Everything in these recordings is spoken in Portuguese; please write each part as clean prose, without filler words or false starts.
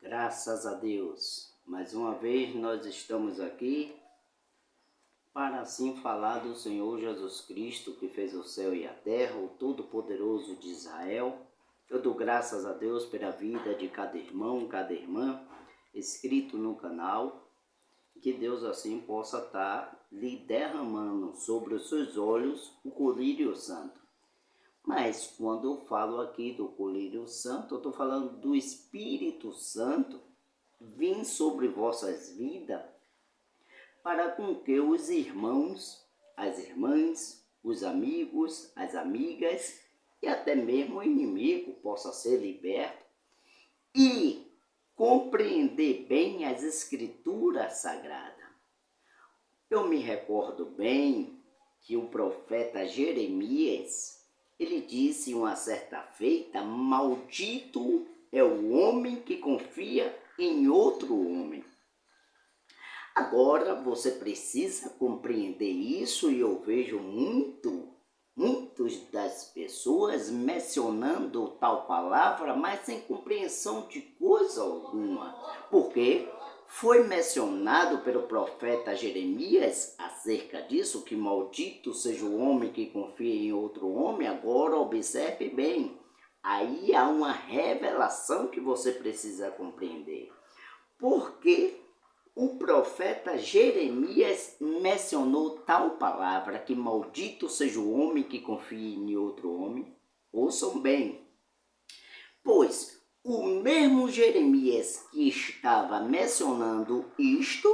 Graças a Deus, mais uma vez nós estamos aqui para assim falar do Senhor Jesus Cristo, que fez o céu e a terra, o Todo-Poderoso de Israel. Eu dou graças a Deus pela vida de cada irmão, cada irmã, inscrito no canal, que Deus assim possa estar lhe derramando sobre os seus olhos o colírio santo. Mas quando eu falo aqui do colírio santo, eu estou falando do Espírito Santo vir sobre vossas vidas, para com que os irmãos, as irmãs, os amigos, as amigas e até mesmo o inimigo possa ser liberto e compreender bem as Escrituras Sagradas. Eu me recordo bem que o profeta Jeremias, ele disse uma certa feita: maldito é o homem que confia em outro homem. Agora você precisa compreender isso, e eu vejo muitas das pessoas mencionando tal palavra, mas sem compreensão de coisa alguma. Porque foi mencionado pelo profeta Jeremias acerca disso, que maldito seja o homem que confia em outro homem. Agora observe bem, aí há uma revelação que você precisa compreender. Porque o profeta Jeremias mencionou tal palavra, que maldito seja o homem que confia em outro homem. Ouçam bem, pois o mesmo Jeremias que estava mencionando isto,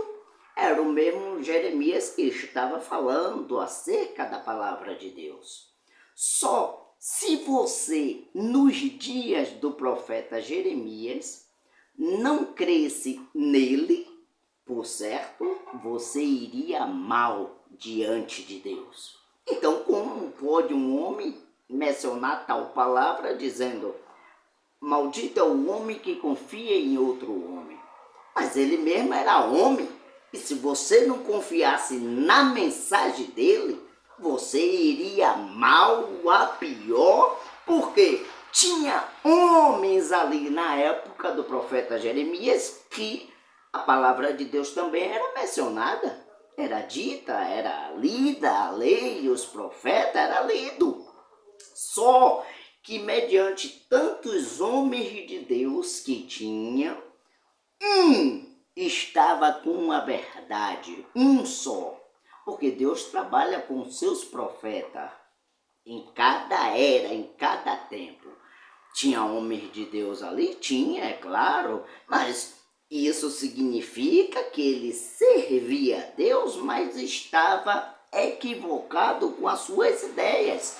era o mesmo Jeremias que estava falando acerca da palavra de Deus. Só se você, nos dias do profeta Jeremias, não cresce nele, por certo, você iria mal diante de Deus. Então, como pode um homem mencionar tal palavra dizendo: maldito é o homem que confia em outro homem? Mas ele mesmo era homem. E se você não confiasse na mensagem dele, você iria mal a pior, porque tinha homens ali na época do profeta Jeremias que a palavra de Deus também era mencionada, era dita, era lida, a lei e os profetas era lido. Só que mediante tantos homens de Deus que tinham, estava com a verdade, só. Porque Deus trabalha com seus profetas em cada era, em cada tempo. Tinha homens de Deus ali? Tinha, é claro, mas isso significa que ele servia a Deus, mas estava equivocado com as suas ideias.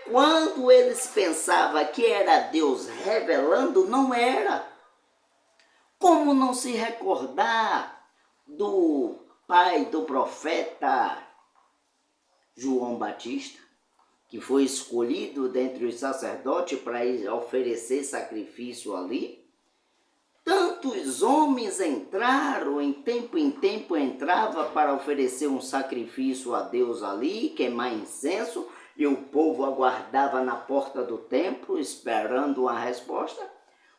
Quando eles pensavam que era Deus revelando, não era. Como não se recordar do pai do profeta João Batista, que foi escolhido dentre os sacerdotes para oferecer sacrifício ali? Tantos homens entraram, em tempo entrava para oferecer um sacrifício a Deus ali, queimar incenso, e o povo aguardava na porta do templo esperando uma resposta.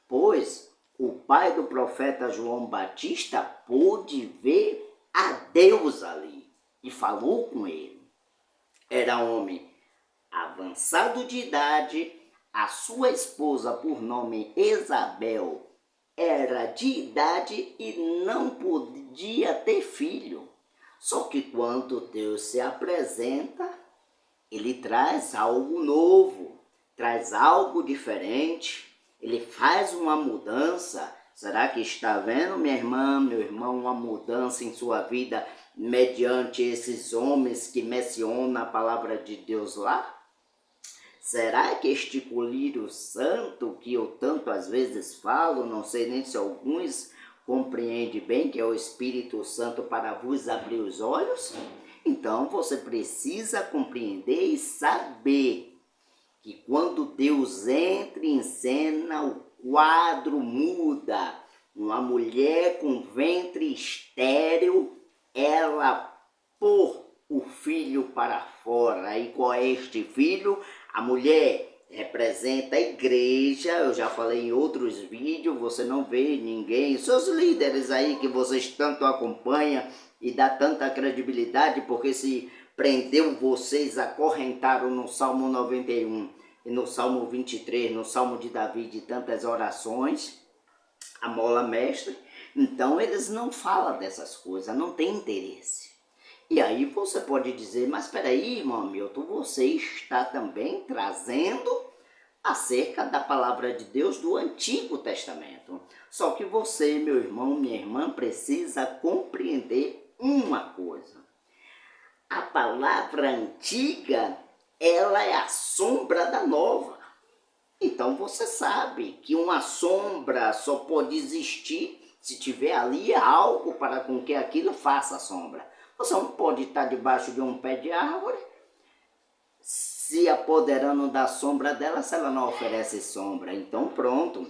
Pois o pai do profeta João Batista pôde ver a Deus ali e falou com ele. Era homem avançado de idade, a sua esposa, por nome Isabel, era de idade e não podia ter filho. Só que quando Deus se apresenta, ele traz algo novo, traz algo diferente, ele faz uma mudança. Será que está vendo, minha irmã, meu irmão, uma mudança em sua vida mediante esses homens que mencionam a palavra de Deus lá? Será que este colírio santo que eu tanto às vezes falo, não sei nem se alguns compreendem bem, que é o Espírito Santo para vos abrir os olhos? Então você precisa compreender e saber que quando Deus entra em cena, o quadro muda. Uma mulher com ventre estéril, ela pôr o filho para fora. E qual é este filho? A mulher representa a igreja. Eu já falei em outros vídeos, você não vê ninguém, seus líderes aí que vocês tanto acompanham e dá tanta credibilidade, porque se prendeu vocês, acorrentaram no Salmo 91 e no Salmo 23, no Salmo de Davi, de tantas orações, a mola mestre. Então eles não falam dessas coisas, não tem interesse. E aí você pode dizer, mas espera aí, irmão Milton, você está também trazendo acerca da palavra de Deus do Antigo Testamento. Só que você, meu irmão, minha irmã, precisa compreender uma coisa. A palavra antiga, ela é a sombra da nova. Então você sabe que uma sombra só pode existir se tiver ali algo para com que aquilo faça sombra. Você não pode estar debaixo de um pé de árvore se apoderando da sombra dela se ela não oferece sombra. Então pronto.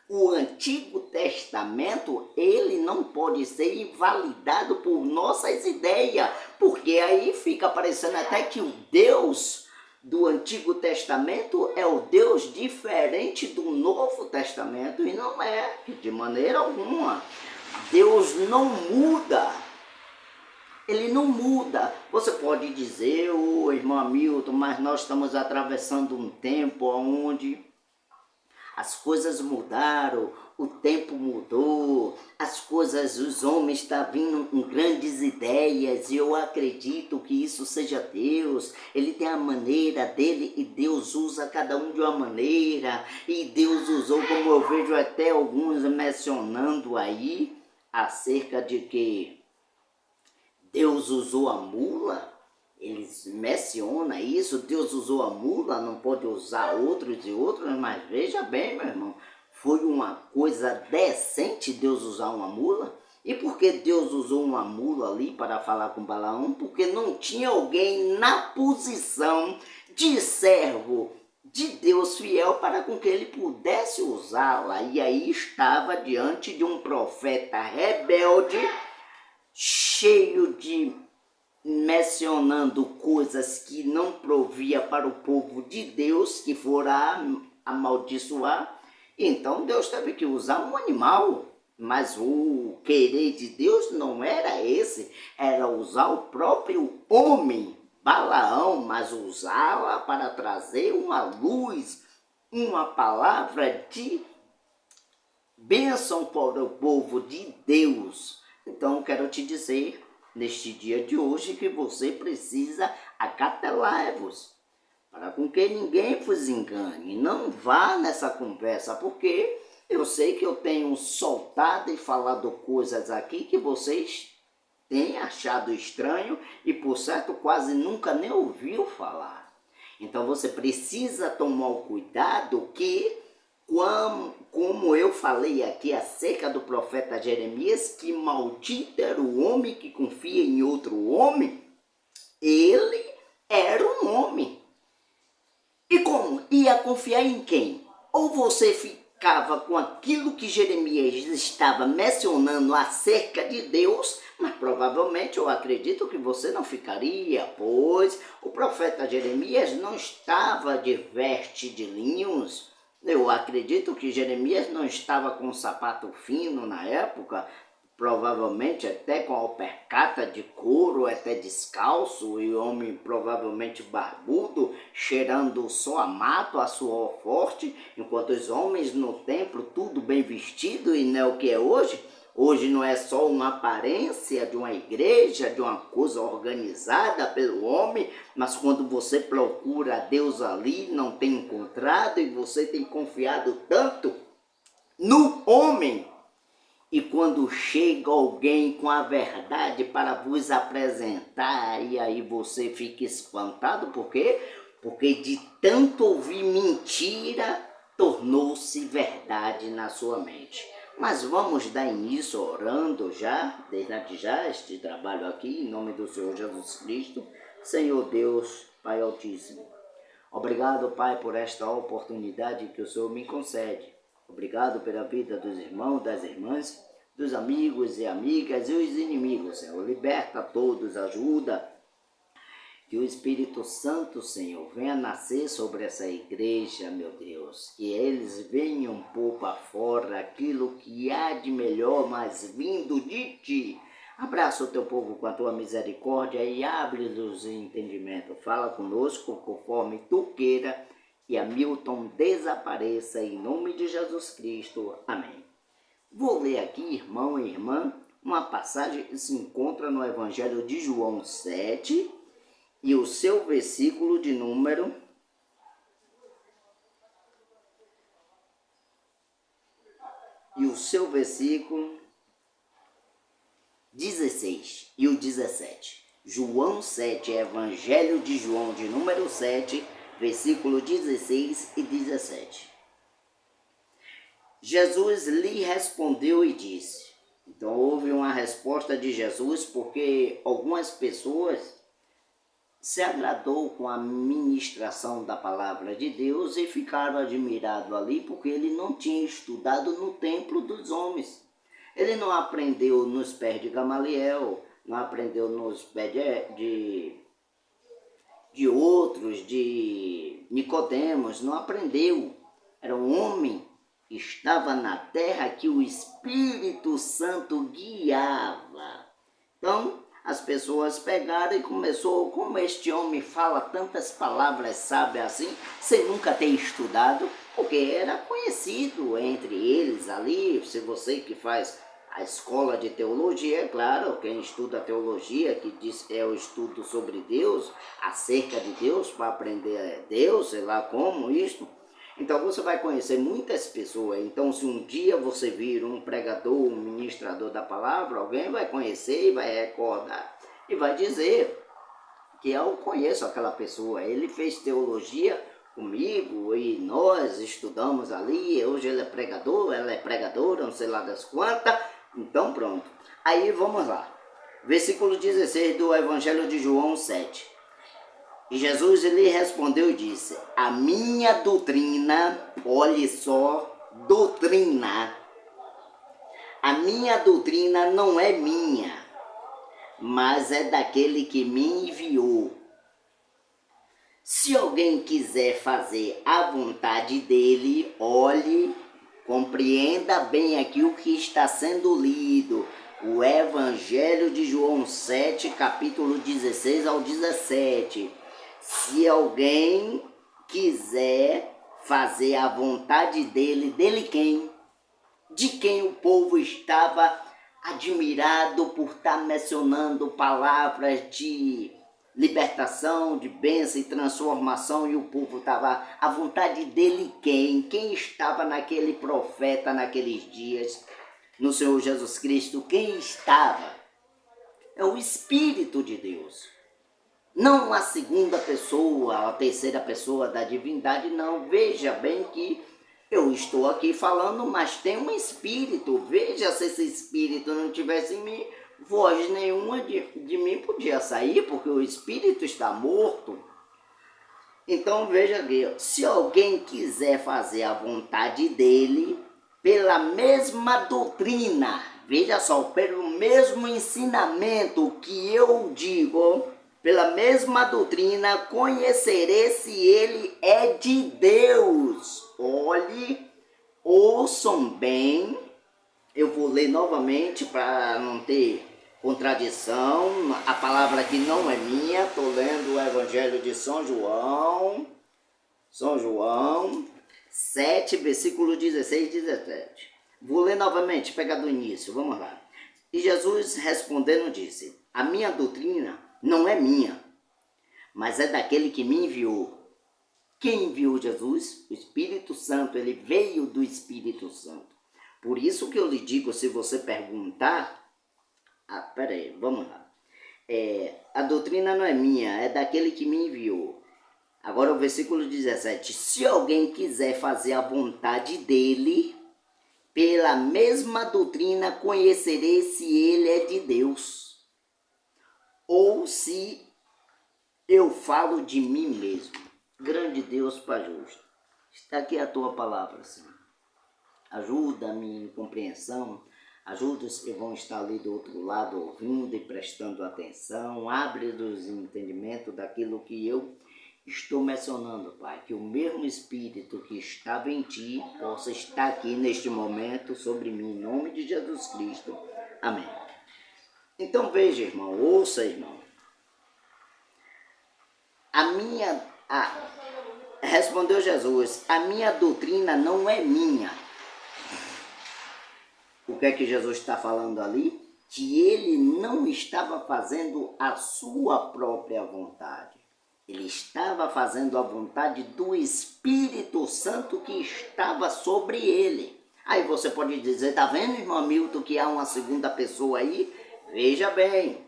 O Antigo Testamento, ele não pode ser invalidado por nossas ideias, porque aí fica parecendo até que o Deus do Antigo Testamento é o Deus diferente do Novo Testamento, e não é, de maneira alguma. Deus não muda, ele não muda. Você pode dizer, irmão Hamilton, mas nós estamos atravessando um tempo onde as coisas mudaram, o tempo mudou, as coisas, os homens estão vindo com grandes ideias, e eu acredito que isso seja Deus. Ele tem a maneira dele e Deus usa cada um de uma maneira, e Deus usou, como eu vejo até alguns mencionando aí, acerca de que Deus usou a mula. Eles mencionam isso, Deus usou a mula, não pode usar outros e outros, mas veja bem, meu irmão, foi uma coisa decente Deus usar uma mula. E por que Deus usou uma mula ali para falar com Balaão? Porque não tinha alguém na posição de servo de Deus fiel para com que ele pudesse usá-la. E aí estava diante de um profeta rebelde, cheio de mencionando coisas que não provia para o povo de Deus, que fora amaldiçoar. Então Deus teve que usar um animal, mas o querer de Deus não era esse, era usar o próprio homem, Balaão, mas usá-la para trazer uma luz, uma palavra de bênção para o povo de Deus. Então quero te dizer, neste dia de hoje, que você precisa acautelar-vos, para com que ninguém vos engane. Não vá nessa conversa, porque eu sei que eu tenho soltado e falado coisas aqui que vocês têm achado estranho e, por certo, quase nunca nem ouviu falar. Então você precisa tomar o cuidado que, como eu falei aqui acerca do profeta Jeremias, que maldito era o homem que confia em outro homem. Ele era um homem. E como? Ia confiar em quem? Ou você ficava com aquilo que Jeremias estava mencionando acerca de Deus, mas provavelmente eu acredito que você não ficaria, pois o profeta Jeremias não estava de veste de linhos. Eu acredito que Jeremias não estava com sapato fino na época, provavelmente até com alpercata de couro, até descalço, e homem provavelmente barbudo, cheirando só a mato, a suor forte, enquanto os homens no templo tudo bem vestido, e não é o que é hoje. Hoje não é só uma aparência de uma igreja, de uma coisa organizada pelo homem, mas quando você procura a Deus ali, não tem encontrado, e você tem confiado tanto no homem. E quando chega alguém com a verdade para vos apresentar, e aí você fica espantado, por quê? Porque de tanto ouvir mentira, tornou-se verdade na sua mente. Mas vamos dar início orando já, desde já, este trabalho aqui, em nome do Senhor Jesus Cristo. Senhor Deus, Pai Altíssimo, obrigado, Pai, por esta oportunidade que o Senhor me concede. Obrigado pela vida dos irmãos, das irmãs, dos amigos e amigas e os inimigos, Senhor. Liberta todos, ajuda Que o Espírito Santo, Senhor, venha nascer sobre essa igreja, meu Deus. Que eles venham pôr para fora aquilo que há de melhor, mas vindo de Ti. Abraça o Teu povo com a Tua misericórdia e abre-lhes o entendimento. Fala conosco conforme Tu queira. E Hamilton desapareça em nome de Jesus Cristo. Amém. Vou ler aqui, irmão e irmã, uma passagem que se encontra no Evangelho de João 7 e o seu versículo de número 16 e o 17. João 7, Evangelho de João de número 7, versículo 16 e 17. Jesus lhe respondeu e disse. Então houve uma resposta de Jesus porque algumas pessoas se agradou com a ministração da palavra de Deus e ficaram admirados ali porque ele não tinha estudado no templo dos homens. Ele não aprendeu nos pés de Gamaliel, não aprendeu nos pés de outros, de Nicodemos, não aprendeu. Era um homem que estava na terra que o Espírito Santo guiava. Então, as pessoas pegaram e começou, como este homem fala tantas palavras sábias assim, sem nunca ter estudado, porque era conhecido entre eles ali. Se você que faz a escola de teologia, é claro, quem estuda teologia, que diz é o estudo sobre Deus, acerca de Deus, para aprender Deus, sei lá como isto. Então você vai conhecer muitas pessoas. Então se um dia você vir um pregador, um ministrador da palavra, alguém vai conhecer e vai recordar e vai dizer que eu conheço aquela pessoa. Ele fez teologia comigo e nós estudamos ali. Hoje ele é pregador, ela é pregadora, não sei lá das quantas. Então pronto. Aí vamos lá. Versículo 16 do Evangelho de João 7. E Jesus lhe respondeu e disse, a minha doutrina, olhe só, doutrina, a minha doutrina não é minha, mas é daquele que me enviou. Se alguém quiser fazer a vontade dele, olhe, compreenda bem aqui o que está sendo lido. O Evangelho de João 7, capítulo 16 ao 17. Se alguém quiser fazer a vontade dele, dele quem? De quem o povo estava admirado por estar mencionando palavras de libertação, de bênção e transformação, e o povo estava, a vontade dele quem? Quem estava naquele profeta naqueles dias, no Senhor Jesus Cristo? Quem estava? É o Espírito de Deus. Não a segunda pessoa, a terceira pessoa da divindade, não. Veja bem que eu estou aqui falando, mas tem um Espírito. Veja se esse Espírito não tivesse em mim, voz nenhuma de mim podia sair, porque o Espírito está morto. Então veja aqui, se alguém quiser fazer a vontade dele, pela mesma doutrina, veja só, pelo mesmo ensinamento que eu digo, pela mesma doutrina, conhecerei se ele é de Deus. Olhe, ouçam bem. Eu vou ler novamente para não ter contradição. A palavra aqui não é minha. Estou lendo o Evangelho de São João. São João 7, versículo 16 e 17. Vou ler novamente, pegar do início. Vamos lá. E Jesus respondendo disse, a minha doutrina não é minha, mas é daquele que me enviou. Quem enviou Jesus? O Espírito Santo. Ele veio do Espírito Santo. Por isso que eu lhe digo, se você perguntar... peraí, vamos lá. A doutrina não é minha, é daquele que me enviou. Agora o versículo 17. Se alguém quiser fazer a vontade dele, pela mesma doutrina conhecerei se ele é de Deus, ou se eu falo de mim mesmo. Grande Deus, Pai justo, está aqui a tua palavra, Senhor. Ajuda-me em compreensão, Ajuda os que vão estar ali do outro lado ouvindo e prestando atenção. Abre os entendimentos daquilo que eu estou mencionando, Pai. Que o mesmo Espírito que estava em Ti possa estar aqui neste momento sobre mim, em nome de Jesus Cristo. Amém. Então veja, irmão, ouça, irmão. Respondeu Jesus, a minha doutrina não é minha. O que é que Jesus está falando ali? Que ele não estava fazendo a sua própria vontade. Ele estava fazendo a vontade do Espírito Santo que estava sobre ele. Aí você pode dizer, tá vendo, irmão Milton, que há uma segunda pessoa aí? Veja bem,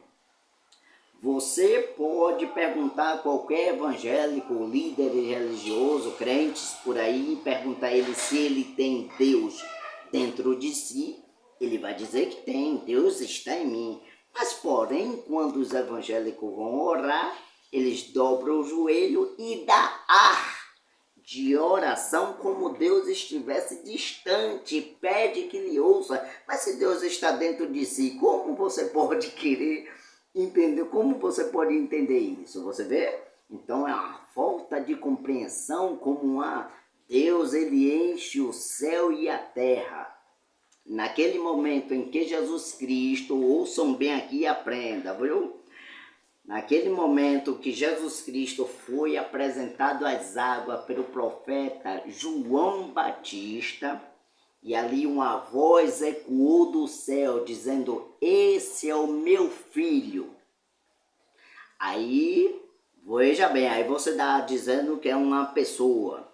você pode perguntar a qualquer evangélico, líder religioso, crentes por aí, perguntar a ele se ele tem Deus dentro de si. Ele vai dizer que tem, Deus está em mim. Mas porém, quando os evangélicos vão orar, eles dobram o joelho e dá ar de oração como Deus estivesse distante, pede que lhe ouça. Mas se Deus está dentro de si, como você pode querer entender? Como você pode entender isso? Você vê? Então é uma falta de compreensão como Deus, ele enche o céu e a terra. Naquele momento em que Jesus Cristo, ouçam bem aqui e aprenda, viu? Naquele momento que Jesus Cristo foi apresentado às águas pelo profeta João Batista, e ali uma voz ecoou do céu dizendo, esse é o meu filho. Aí, veja bem, aí você está dizendo que é uma pessoa.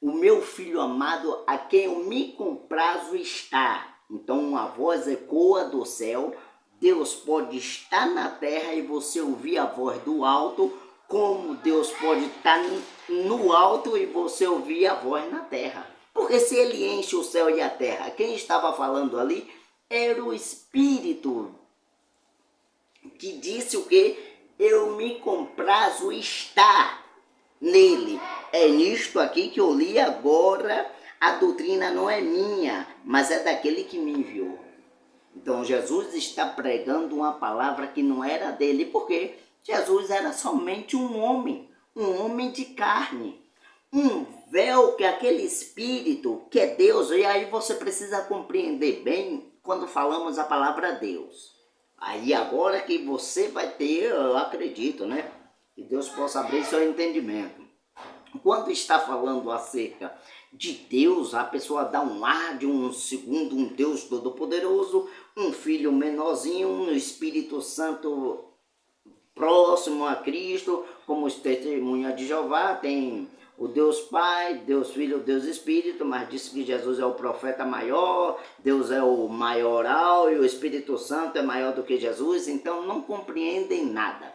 O meu filho amado, a quem eu me comprazo está. Então uma voz ecoa do céu. Deus pode estar na terra e você ouvir a voz do alto, como Deus pode estar no alto e você ouvir a voz na terra. Porque se ele enche o céu e a terra, quem estava falando ali era o Espírito, que disse o quê? Eu me comprazo estar nele. É nisto aqui que eu li agora, a doutrina não é minha, mas é daquele que me enviou. Então Jesus está pregando uma palavra que não era dele, porque Jesus era somente um homem de carne, um véu que aquele Espírito, que é Deus, e aí você precisa compreender bem quando falamos a palavra Deus. Aí agora que você vai ter, eu acredito, né? Que Deus possa abrir seu entendimento. Quando está falando acerca de Deus, a pessoa dá um ar de um segundo, um Deus todo-poderoso, um filho menorzinho, um Espírito Santo próximo a Cristo, como os testemunhas de Jeová, tem o Deus Pai, Deus Filho, Deus Espírito, mas disse que Jesus é o profeta maior, Deus é o maioral e o Espírito Santo é maior do que Jesus, então não compreendem nada.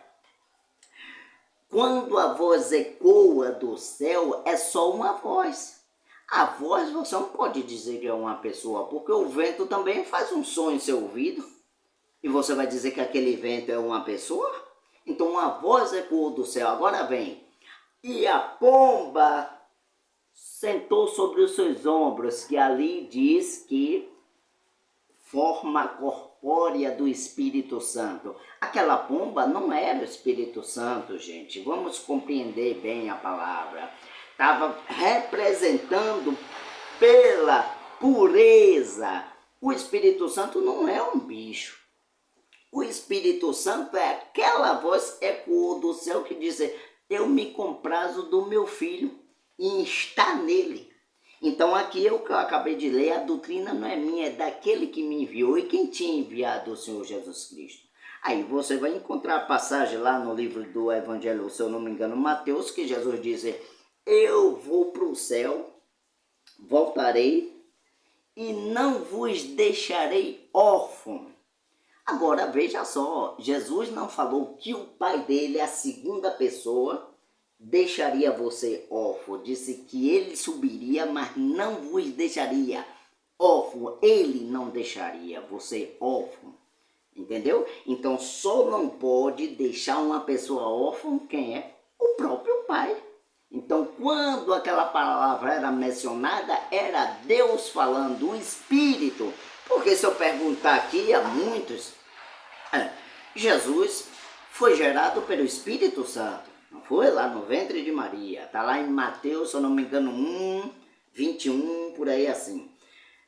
Quando a voz ecoa do céu, é só uma voz. A voz você não pode dizer que é uma pessoa, porque o vento também faz um som em seu ouvido. E você vai dizer que aquele vento é uma pessoa? Então uma voz ecoou do céu, agora vem. E a pomba sentou sobre os seus ombros, que ali diz que forma corpórea do Espírito Santo. Aquela pomba não era o Espírito Santo, gente. Vamos compreender bem a palavra. Estava representando pela pureza. O Espírito Santo não é um bicho. O Espírito Santo é aquela voz ecoou do céu que diz, eu me comprazo do meu filho e está nele. Então aqui é o que eu acabei de ler, a doutrina não é minha, é daquele que me enviou e quem tinha enviado o Senhor Jesus Cristo. Aí você vai encontrar a passagem lá no livro do Evangelho, se eu não me engano, Mateus, que Jesus diz, eu vou para o céu, voltarei e não vos deixarei órfãos. Agora veja só, Jesus não falou que o pai dele, a segunda pessoa, deixaria você órfão. Disse que ele subiria, mas não vos deixaria órfão. Ele não deixaria você órfão. Entendeu? Então só não pode deixar uma pessoa órfã quem é? O próprio pai. Então quando aquela palavra era mencionada, era Deus falando, o Espírito. Porque se eu perguntar aqui a muitos, Jesus foi gerado pelo Espírito Santo, não foi lá no ventre de Maria. Está lá em Mateus, se eu não me engano, 1:21, por aí assim.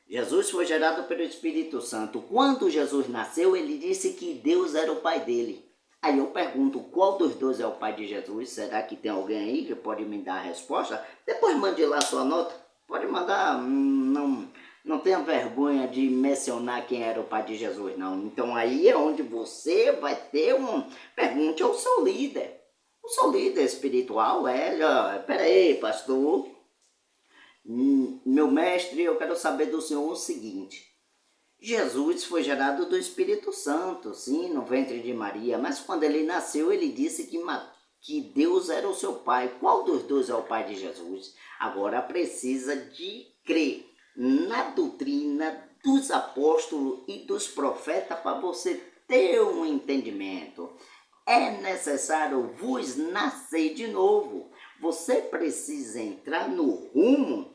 Jesus foi gerado pelo Espírito Santo. Quando Jesus nasceu, ele disse que Deus era o pai dele. Aí eu pergunto, qual dos dois é o pai de Jesus? Será que tem alguém aí que pode me dar a resposta? Depois mande lá sua nota. Pode mandar, não tenha vergonha de mencionar quem era o pai de Jesus, não. Então aí é onde você vai ter pergunte ao seu líder. O seu líder espiritual, peraí, pastor, meu mestre, eu quero saber do senhor o seguinte. Jesus foi gerado do Espírito Santo, sim, no ventre de Maria, mas quando ele nasceu, ele disse que Deus era o seu pai. Qual dos dois é o pai de Jesus? Agora precisa de crer na doutrina dos apóstolos e dos profetas para você ter um entendimento. É necessário vos nascer de novo. Você precisa entrar no rumo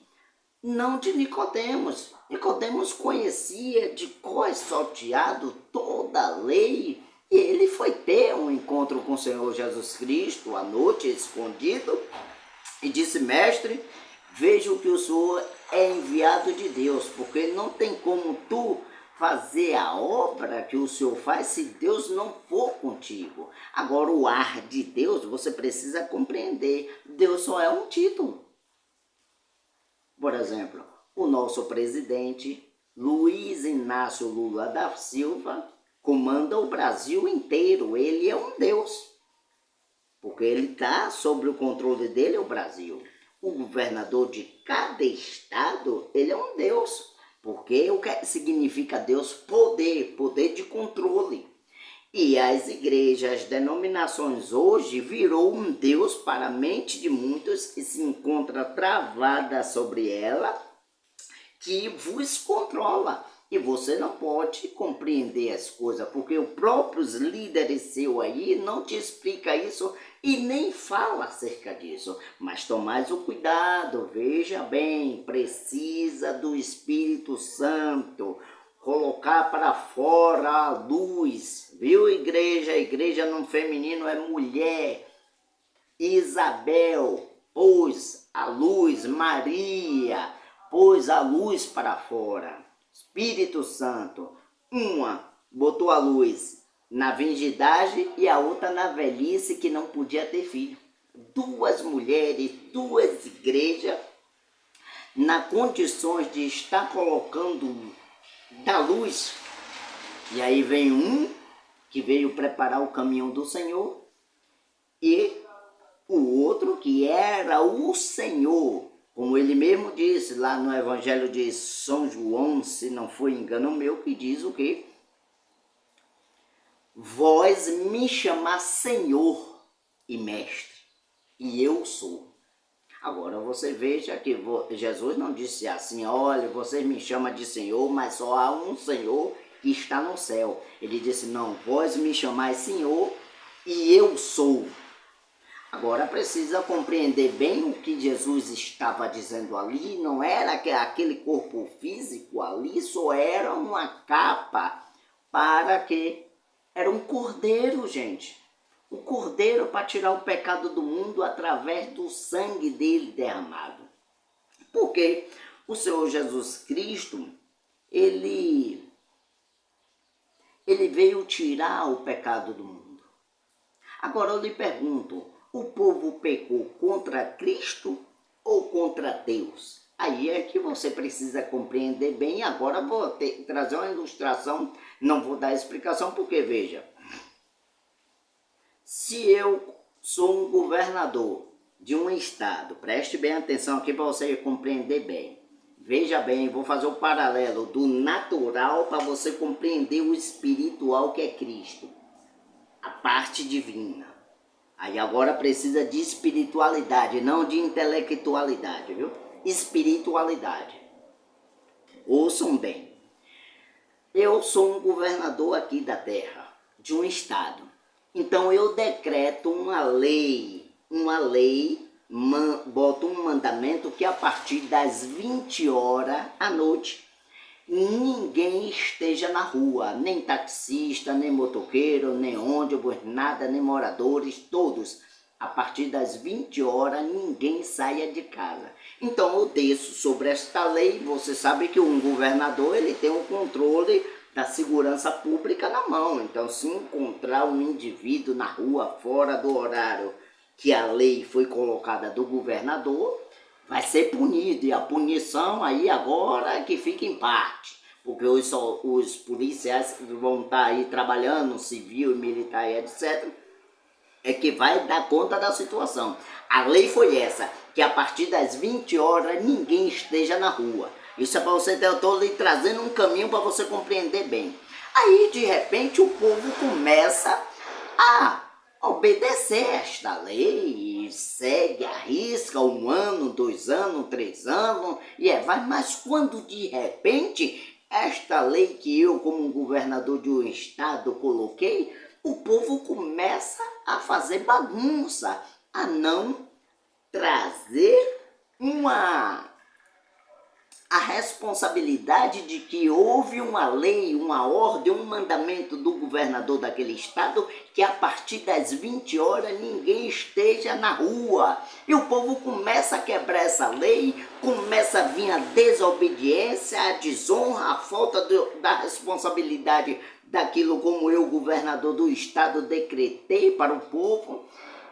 não de Nicodemos. Nicodemos conhecia de cor salteado toda a lei e ele foi ter um encontro com o Senhor Jesus Cristo à noite, escondido, e disse: mestre, vejo que o Senhor é enviado de Deus, porque não tem como tu fazer a obra que o Senhor faz se Deus não for contigo. Agora, o ar de Deus, você precisa compreender, Deus só é um título. Por exemplo, o nosso presidente, Luiz Inácio Lula da Silva, comanda o Brasil inteiro. Ele é um Deus, porque ele está sob o controle dele, o Brasil. O governador de cada estado, ele é um Deus, porque o que significa Deus? Poder de controle. E as igrejas, as denominações hoje virou um Deus para a mente de muitos que se encontra travada sobre ela, que vos controla. E você não pode compreender as coisas, porque os próprios líderes seu aí não te explica isso e nem fala acerca disso. Mas tomais o cuidado, veja bem, precisa do Espírito Santo. Colocar para fora a luz, viu, igreja? A igreja no feminino é mulher. Isabel pôs a luz, Maria pôs a luz para fora. Espírito Santo, uma botou a luz na virgindade e a outra na velhice, que não podia ter filho. Duas mulheres, duas igrejas, nas condições de estar colocando da luz. E aí vem um que veio preparar o caminho do Senhor e o outro que era o Senhor, como ele mesmo disse lá no Evangelho de São João, se não foi engano meu, que diz o quê? Vós me chamar Senhor e Mestre, e eu sou. Agora você veja que Jesus não disse assim: olha, vocês me chamam de Senhor, mas só há um Senhor que está no céu. Ele disse: não, vós me chamais Senhor e eu sou. Agora precisa compreender bem o que Jesus estava dizendo ali. Não era que aquele corpo físico ali, só era uma capa para que era um cordeiro, gente. O cordeiro para tirar o pecado do mundo através do sangue dele derramado. Porque o Senhor Jesus Cristo, ele veio tirar o pecado do mundo. Agora eu lhe pergunto, o povo pecou contra Cristo ou contra Deus? Aí é que você precisa compreender bem. Agora vou trazer uma ilustração, não vou dar explicação, porque veja, se eu sou um governador de um estado, preste bem atenção aqui para você compreender bem. Veja bem, vou fazer o paralelo do natural para você compreender o espiritual, que é Cristo, a parte divina. Aí agora precisa de espiritualidade, não de intelectualidade, viu? Espiritualidade. Ouçam bem. Eu sou um governador aqui da terra, de um estado. Então eu decreto uma lei, boto um mandamento que a partir das 20 horas à noite, ninguém esteja na rua, nem taxista, nem motoqueiro, nem ônibus, nada, nem moradores, todos. A partir das 20 horas, ninguém saia de casa. Então, eu desço sobre esta lei. Você sabe que um governador ele tem o controle da segurança pública na mão. Então, se encontrar um indivíduo na rua fora do horário que a lei foi colocada do governador, vai ser punido. E a punição aí agora é que fica em parte. Porque os policiais vão estar aí trabalhando, civil, militar e etc., é que vai dar conta da situação. A lei foi essa, que a partir das 20 horas ninguém esteja na rua. Isso é para você, eu estou lhe trazendo um caminho para você compreender bem. Aí, de repente, o povo começa a obedecer esta lei, segue, arrisca 1 ano, 2 anos, 3 anos, vai. Mas quando de repente, esta lei que eu, como governador de um estado, coloquei, o povo começa a fazer bagunça, a não trazer a responsabilidade de que houve uma lei, uma ordem, um mandamento do governador daquele estado que a partir das 20 horas ninguém esteja na rua. E o povo começa a quebrar essa lei, começa a vir a desobediência, a desonra, a falta da responsabilidade daquilo como eu, governador do estado, decretei para o povo.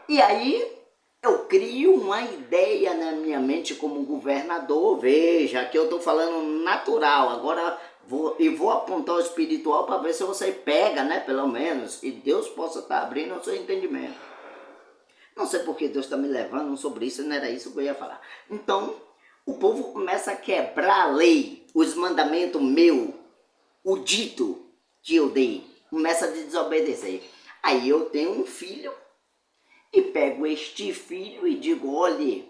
E aí eu crio uma ideia na minha mente como governador. Veja, que eu estou falando natural. Agora vou apontar o espiritual para ver se você pega, né? Pelo menos. E Deus possa estar abrindo o seu entendimento. Não sei porque Deus está me levando sobre isso, não era isso que eu ia falar. Então, o povo começa a quebrar a lei, os mandamentos meus, o dito que eu dei, começa a desobedecer. Aí eu tenho um filho e pego este filho e digo, olhe,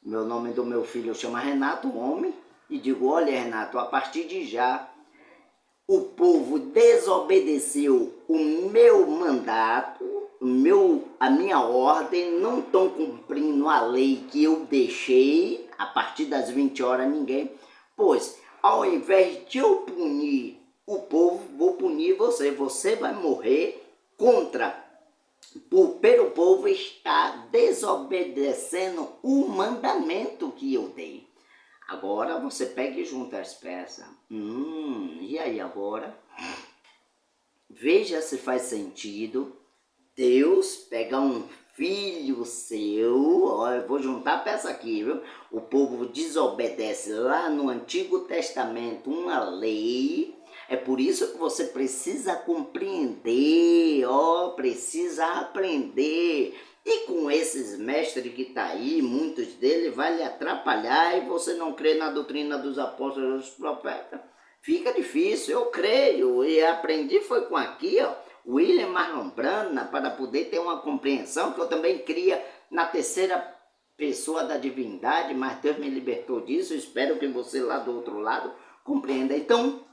meu nome do meu filho chama Renato, homem, e digo, olha Renato, a partir de já, o povo desobedeceu o meu mandato, a minha ordem, não estão cumprindo a lei que eu deixei, a partir das 20 horas ninguém, pois ao invés de eu punir o povo, vou punir você, você vai morrer pelo povo estar desobedecendo o mandamento que eu dei. Agora você pega e junta as peças. E aí agora? Veja se faz sentido Deus pegar um filho seu, eu vou juntar a peça aqui, viu? O povo desobedece lá no Antigo Testamento uma lei. É por isso que você precisa compreender, precisa aprender. E com esses mestres que tá aí, muitos deles vai lhe atrapalhar e você não crê na doutrina dos apóstolos e dos profetas. Fica difícil, eu creio e aprendi foi com aqui, William Marlon Brana, para poder ter uma compreensão que eu também cria na terceira pessoa da divindade, mas Deus me libertou disso, eu espero que você lá do outro lado compreenda. Então,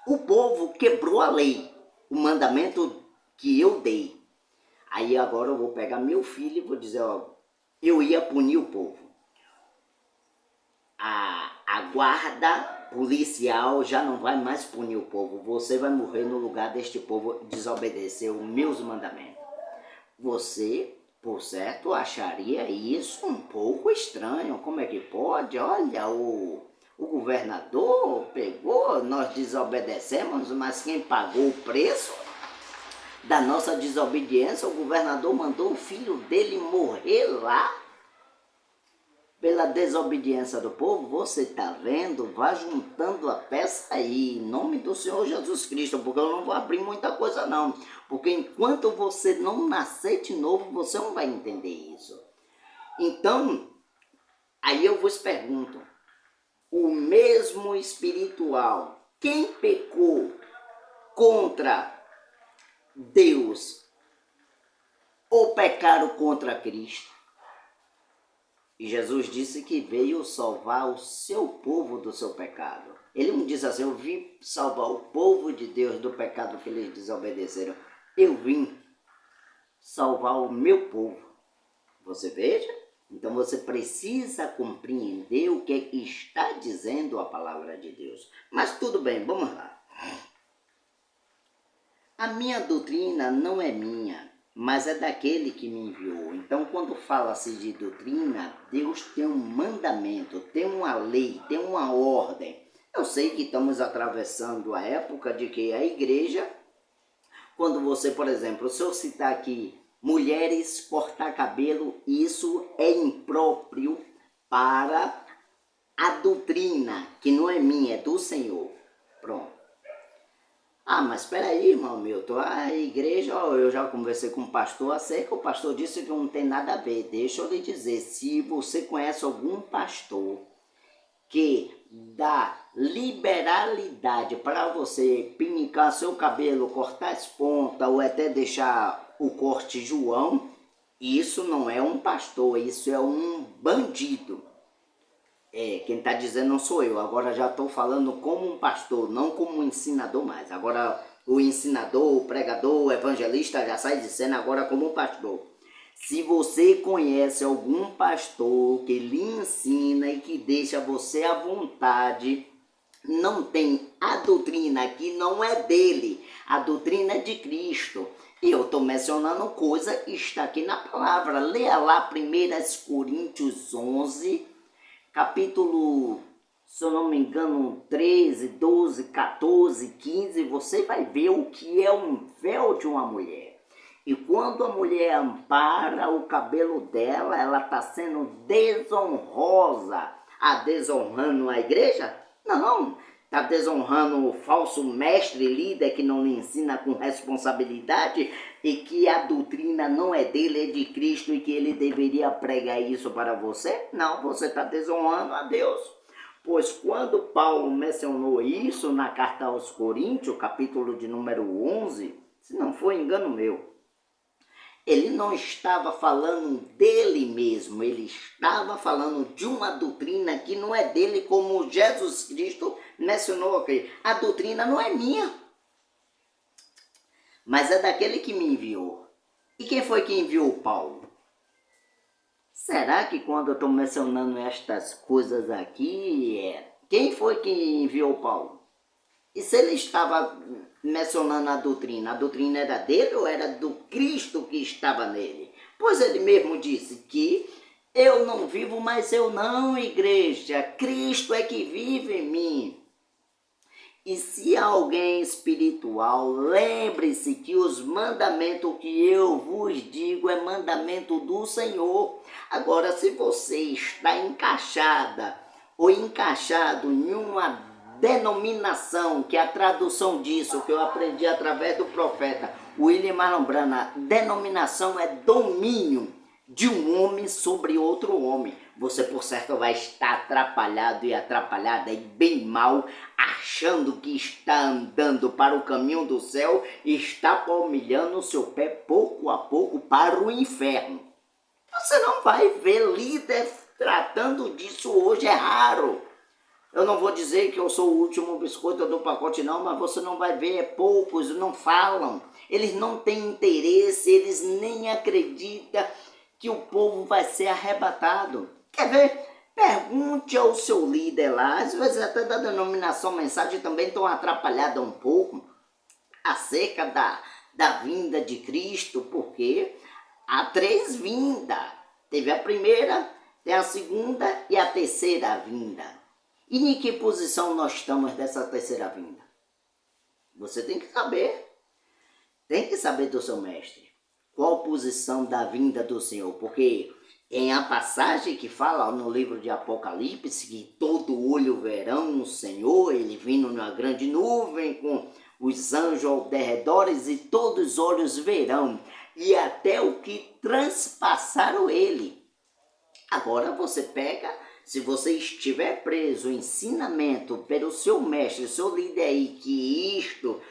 o povo quebrou a lei, o mandamento que eu dei. Aí agora eu vou pegar meu filho e vou dizer, eu ia punir o povo. A guarda policial já não vai mais punir o povo. Você vai morrer no lugar deste povo desobedecer os meus mandamentos. Você, por certo, acharia isso um pouco estranho. Como é que pode? Olha, o governador pegou, nós desobedecemos, mas quem pagou o preço da nossa desobediência, o governador mandou o filho dele morrer lá pela desobediência do povo. Você está vendo? Vá juntando a peça aí, em nome do Senhor Jesus Cristo, porque eu não vou abrir muita coisa não, porque enquanto você não nascer de novo, você não vai entender isso. Então, aí eu vos pergunto, o mesmo espiritual, quem pecou contra Deus ou pecaram contra Cristo? E Jesus disse que veio salvar o seu povo do seu pecado. Ele não diz assim, eu vim salvar o povo de Deus do pecado que eles desobedeceram. Eu vim salvar o meu povo. Você veja, Então você precisa compreender o que está dizendo a palavra de Deus. Mas tudo bem, vamos lá. A minha doutrina não é minha, mas é daquele que me enviou. Então, quando fala-se de doutrina, Deus tem um mandamento, tem uma lei, tem uma ordem. Eu sei que estamos atravessando a época de que a igreja, quando você, por exemplo, se eu citar aqui, mulheres cortar cabelo, isso é impróprio para a doutrina, que não é minha, é do Senhor. Pronto. Ah, mas espera aí, irmão Milton, a igreja, eu já conversei com o pastor acerca, o pastor disse que não tem nada a ver. Deixa eu lhe dizer, se você conhece algum pastor que dá liberalidade para você pinicar seu cabelo, cortar as pontas ou até deixar o corte João, isso não é um pastor, isso é um bandido. Quem está dizendo não sou eu, agora já estou falando como um pastor, não como um ensinador mais. Agora o ensinador, o pregador, o evangelista já sai de cena agora como um pastor. Se você conhece algum pastor que lhe ensina e que deixa você à vontade, não tem a doutrina que não é dele, a doutrina é de Cristo. E eu estou mencionando coisa que está aqui na palavra. Leia lá 1 Coríntios 11, capítulo, se eu não me engano, 13, 12, 14, 15, você vai ver o que é um véu de uma mulher. E quando a mulher ampara o cabelo dela, ela está sendo desonrosa. Desonrando a igreja? Não, está desonrando o falso mestre líder que não lhe ensina com responsabilidade e que a doutrina não é dele, é de Cristo e que ele deveria pregar isso para você? Não, você está desonrando a Deus. Pois quando Paulo mencionou isso na carta aos Coríntios, capítulo de número 11, se não for engano meu, ele não estava falando dele mesmo, ele estava falando de uma doutrina que não é dele, como Jesus Cristo mencionou aqui. A doutrina não é minha, mas é daquele que me enviou. E quem foi que enviou Paulo? Será que quando eu estou mencionando estas coisas aqui, quem foi que enviou Paulo? E se ele estava mencionando a doutrina era dele ou era do Cristo que estava nele? Pois ele mesmo disse que eu não vivo, mas eu não, igreja. Cristo é que vive em mim. E se alguém espiritual, lembre-se que os mandamentos que eu vos digo é mandamento do Senhor. Agora, se você está encaixada ou encaixado em uma denominação, que é a tradução disso, que eu aprendi através do profeta William Marlon Branham, denominação é domínio de um homem sobre outro homem. Você, por certo, vai estar atrapalhado e atrapalhada e bem mal, achando que está andando para o caminho do céu e está palmilhando o seu pé pouco a pouco para o inferno. Você não vai ver líder tratando disso hoje, é raro. Eu não vou dizer que eu sou o último biscoito do pacote não, mas você não vai ver, poucos não falam. Eles não têm interesse, eles nem acreditam que o povo vai ser arrebatado. Quer ver? Pergunte ao seu líder lá, às vezes até da denominação mensagem também estão atrapalhadas um pouco acerca da vinda de Cristo, porque há 3 vindas. Teve a primeira, tem a segunda e a terceira vinda. E em que posição nós estamos dessa terceira vinda? Você tem que saber. Tem que saber do seu mestre. Qual posição da vinda do Senhor? Porque em a passagem que fala no livro de Apocalipse, que todo olho verão o Senhor, ele vindo numa grande nuvem com os anjos ao derredor e todos os olhos verão, e até o que transpassaram ele. Agora você pega, se você estiver preso, o ensinamento pelo seu mestre, seu líder aí, que isto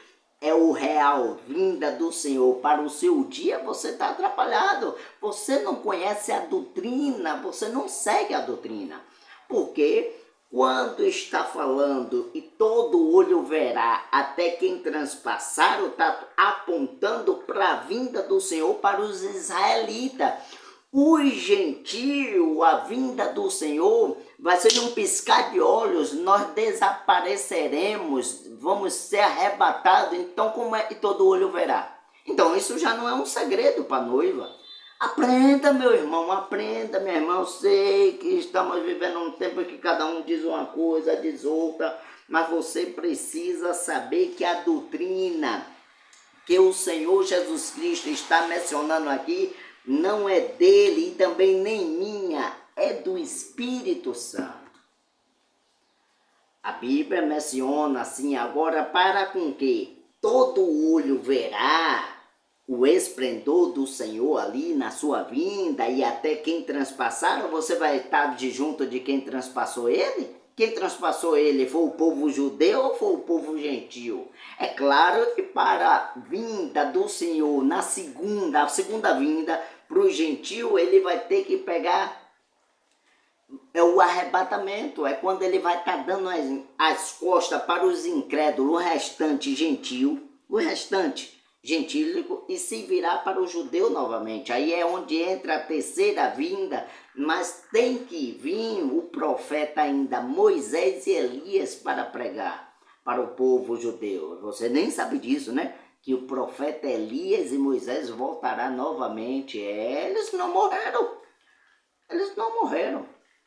é o real vinda do Senhor para o seu dia, você está atrapalhado. Você não conhece a doutrina, você não segue a doutrina. Porque quando está falando e todo olho verá, até quem transpassaram, está apontando para a vinda do Senhor para os israelitas. Os gentios, a vinda do Senhor, vai ser um piscar de olhos, nós desapareceremos, vamos ser arrebatados, então como é que todo olho verá? Então isso já não é um segredo para a noiva. Aprenda, meu irmão, aprenda, minha irmã. Eu sei que estamos vivendo um tempo em que cada um diz uma coisa, diz outra, mas você precisa saber que a doutrina que o Senhor Jesus Cristo está mencionando aqui não é dele e também nem minha, é do Espírito Santo. A Bíblia menciona assim, agora para com que todo olho verá o esplendor do Senhor ali na sua vinda e até quem transpassaram, você vai estar de junto de quem transpassou ele? Quem transpassou ele foi o povo judeu ou foi o povo gentil? É claro que para a vinda do Senhor na segunda vinda, para o gentil, ele vai ter que pegar o arrebatamento, é quando ele vai estar dando as costas para os incrédulos, o restante gentil, gentílico, e se virar para o judeu novamente. Aí é onde entra a terceira vinda, mas tem que vir o profeta ainda, Moisés e Elias, para pregar para o povo judeu. Você nem sabe disso, né? Que o profeta Elias e Moisés voltará novamente. Eles não morreram.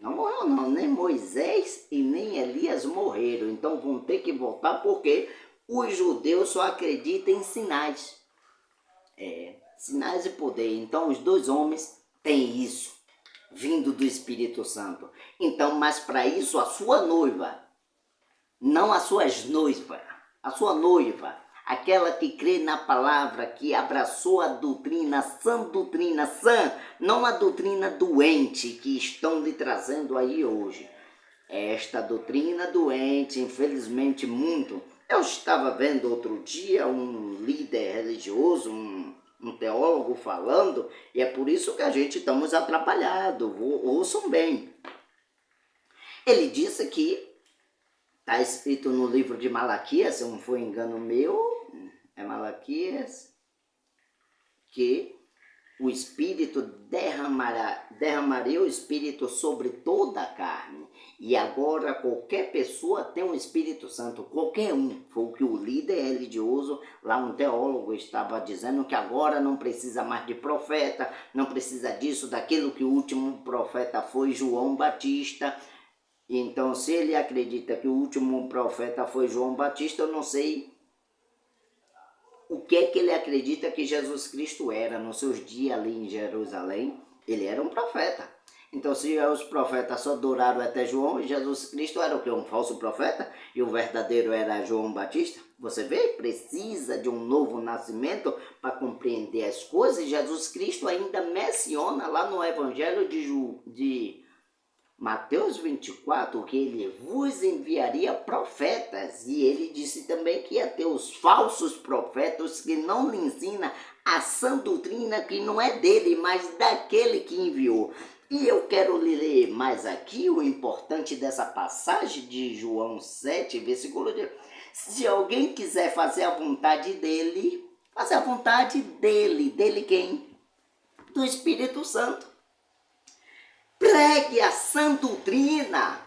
Não morreu não, nem Moisés e nem Elias morreram. Então vão ter que voltar porque os judeus só acreditam em sinais. Sinais e poder. Então os dois homens têm isso, vindo do Espírito Santo. Então, mas para isso a sua noiva, não as suas noivas, a sua noiva, aquela que crê na palavra, que abraçou a doutrina sã, não a doutrina doente que estão lhe trazendo aí hoje. Esta doutrina doente, infelizmente muito. Eu estava vendo outro dia um líder religioso, um teólogo falando, e é por isso que a gente estamos atrapalhados. Ouçam bem. Ele disse que está escrito no livro de Malaquias, se não for engano meu, é Malaquias, que o Espírito derramaria o Espírito sobre toda a carne. E agora qualquer pessoa tem um Espírito Santo, qualquer um. Foi o que o líder religioso, lá um teólogo, estava dizendo, que agora não precisa mais de profeta, não precisa disso, daquilo que o último profeta foi João Batista. Então, se ele acredita que o último profeta foi João Batista, eu não sei o que é que ele acredita que Jesus Cristo era nos seus dias ali em Jerusalém. Ele era um profeta. Então, se os profetas só duraram até João, Jesus Cristo era o que? Um falso profeta? E o verdadeiro era João Batista? Você vê? Precisa de um novo nascimento para compreender as coisas. E Jesus Cristo ainda menciona lá no Evangelho de Mateus 24, que ele vos enviaria profetas, e ele disse também que ia ter os falsos profetas que não lhe ensinam a sã doutrina que não é dele, mas daquele que enviou. E eu quero lhe ler mais aqui o importante dessa passagem de João 7, versículo 10. Se alguém quiser fazer a vontade dele, fazer a vontade dele quem? Do Espírito Santo. Pregue a sã doutrina,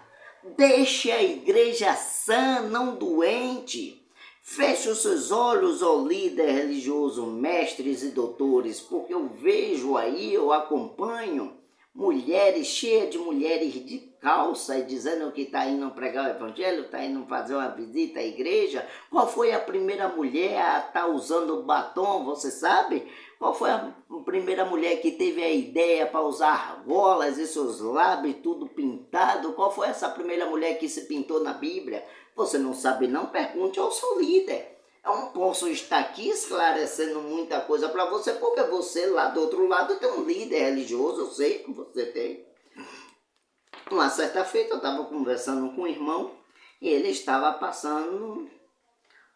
deixe a igreja sã, não doente. Feche os seus olhos, ó líder religioso, mestres e doutores, porque eu vejo aí, eu acompanho mulheres, cheias de mulheres de calça, e dizendo que está indo pregar o evangelho, está indo fazer uma visita à igreja. Qual foi a primeira mulher a estar usando batom, você sabe? Qual foi a primeira mulher que teve a ideia para usar argolas e seus lábios tudo pintado? Qual foi essa primeira mulher que se pintou na Bíblia? Você não sabe não? Pergunte ao seu líder. Eu não posso estar aqui esclarecendo muita coisa para você, porque você lá do outro lado tem um líder religioso, eu sei que você tem. Uma certa feita eu estava conversando com um irmão e ele estava passando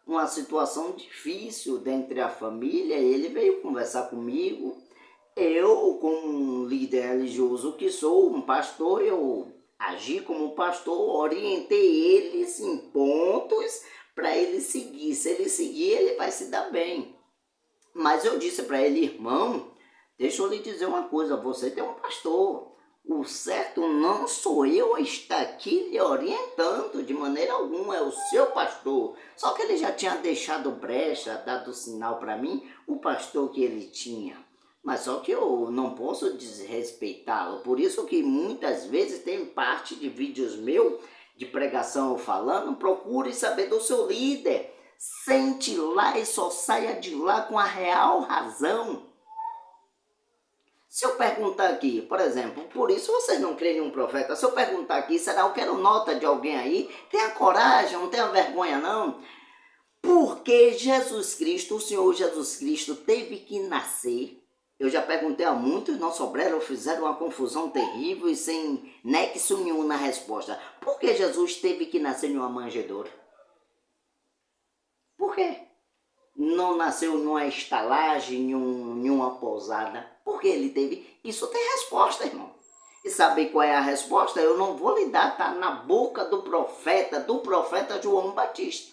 uma situação difícil dentro da família. Ele veio conversar comigo. Eu, como um líder religioso que sou, um pastor, eu agi como pastor, orientei eles em pontos para ele seguir. Se ele seguir, ele vai se dar bem. Mas eu disse para ele, irmão, Deixa eu lhe dizer uma coisa, você tem um pastor. O certo não sou eu a estar aqui lhe orientando de maneira alguma, é o seu pastor. Só que ele já tinha deixado brecha, dado sinal para mim, o pastor que ele tinha. Mas só que eu não posso desrespeitá-lo. Por isso que muitas vezes tem parte de vídeos meus, de pregação eu falando, procure saber do seu líder. Sente lá e só saia de lá com a real razão. Se eu perguntar aqui, por exemplo, por isso vocês não creem em um profeta, se eu perguntar aqui, será eu quero nota de alguém aí? Tenha coragem, não tenha vergonha não. Porque Jesus Cristo, o Senhor Jesus Cristo, teve que nascer. Eu já perguntei a muitos, não souberam, fizeram uma confusão terrível e sem nexo nenhum na resposta. Por que Jesus teve que nascer em uma manjedoura? Por quê? Não nasceu numa estalagem, em uma pousada. Porque ele teve... Isso tem resposta, irmão. E sabe qual é a resposta? Eu não vou lhe dar, tá na boca do profeta João Batista.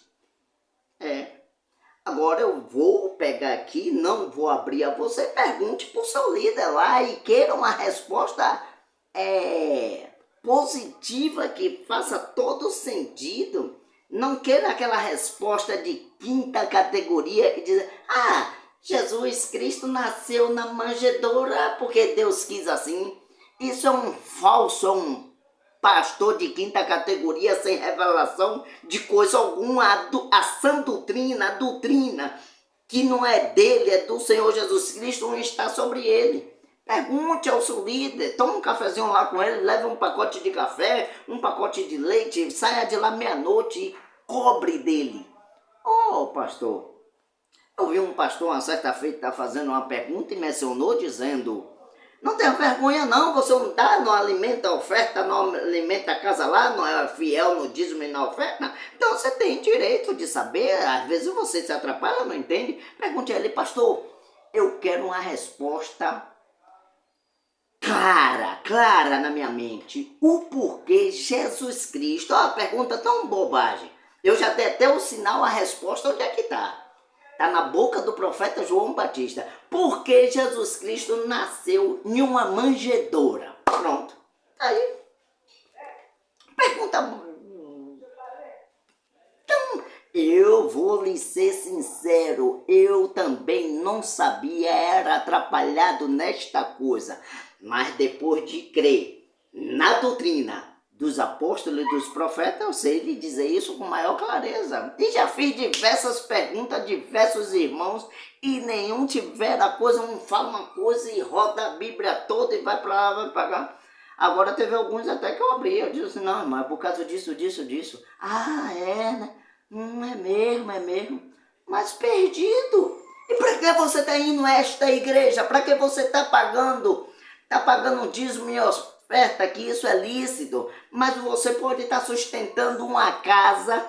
Agora eu vou pegar aqui, não vou abrir a você, pergunte para o seu líder lá e queira uma resposta positiva, que faça todo sentido. Não queira aquela resposta de quinta categoria e dizer, Jesus Cristo nasceu na manjedoura porque Deus quis assim. Isso é um falso, é um pastor de quinta categoria sem revelação de coisa alguma. A sã doutrina, a doutrina que não é dele, é do Senhor Jesus Cristo, não está sobre ele. Pergunte ao seu líder, toma um cafezinho lá com ele, leve um pacote de café, um pacote de leite, saia de lá meia-noite e cobre dele. Pastor, eu vi um pastor uma certa feita fazendo uma pergunta e mencionou dizendo, não tenha vergonha não, você não dá, não alimenta a oferta, não alimenta a casa lá, não é fiel no dízimo e na oferta, então você tem direito de saber, às vezes você se atrapalha, não entende, pergunte a ele, pastor, eu quero uma resposta clara na minha mente, o porquê Jesus Cristo, uma pergunta tão bobagem, eu já dei até o sinal, a resposta, onde é que está? Está na boca do profeta João Batista. Por que Jesus Cristo nasceu em uma manjedoura? Pronto. Aí. Pergunta. Então, eu vou lhe ser sincero. Eu também não sabia, era atrapalhado nesta coisa. Mas depois de crer na doutrina dos apóstolos e dos profetas, eu sei lhe dizer isso com maior clareza. E já fiz diversas perguntas a diversos irmãos e nenhum tiver a coisa, um fala uma coisa e roda a Bíblia toda e vai para lá, vai para cá. Agora teve alguns até que eu abri, eu disse, não, irmão, é por causa disso. Né? É mesmo. Mas perdido. E para que você está indo a esta igreja? Para que você está pagando? Está pagando dízimo e oferta, que isso é lícito, mas você pode estar sustentando uma casa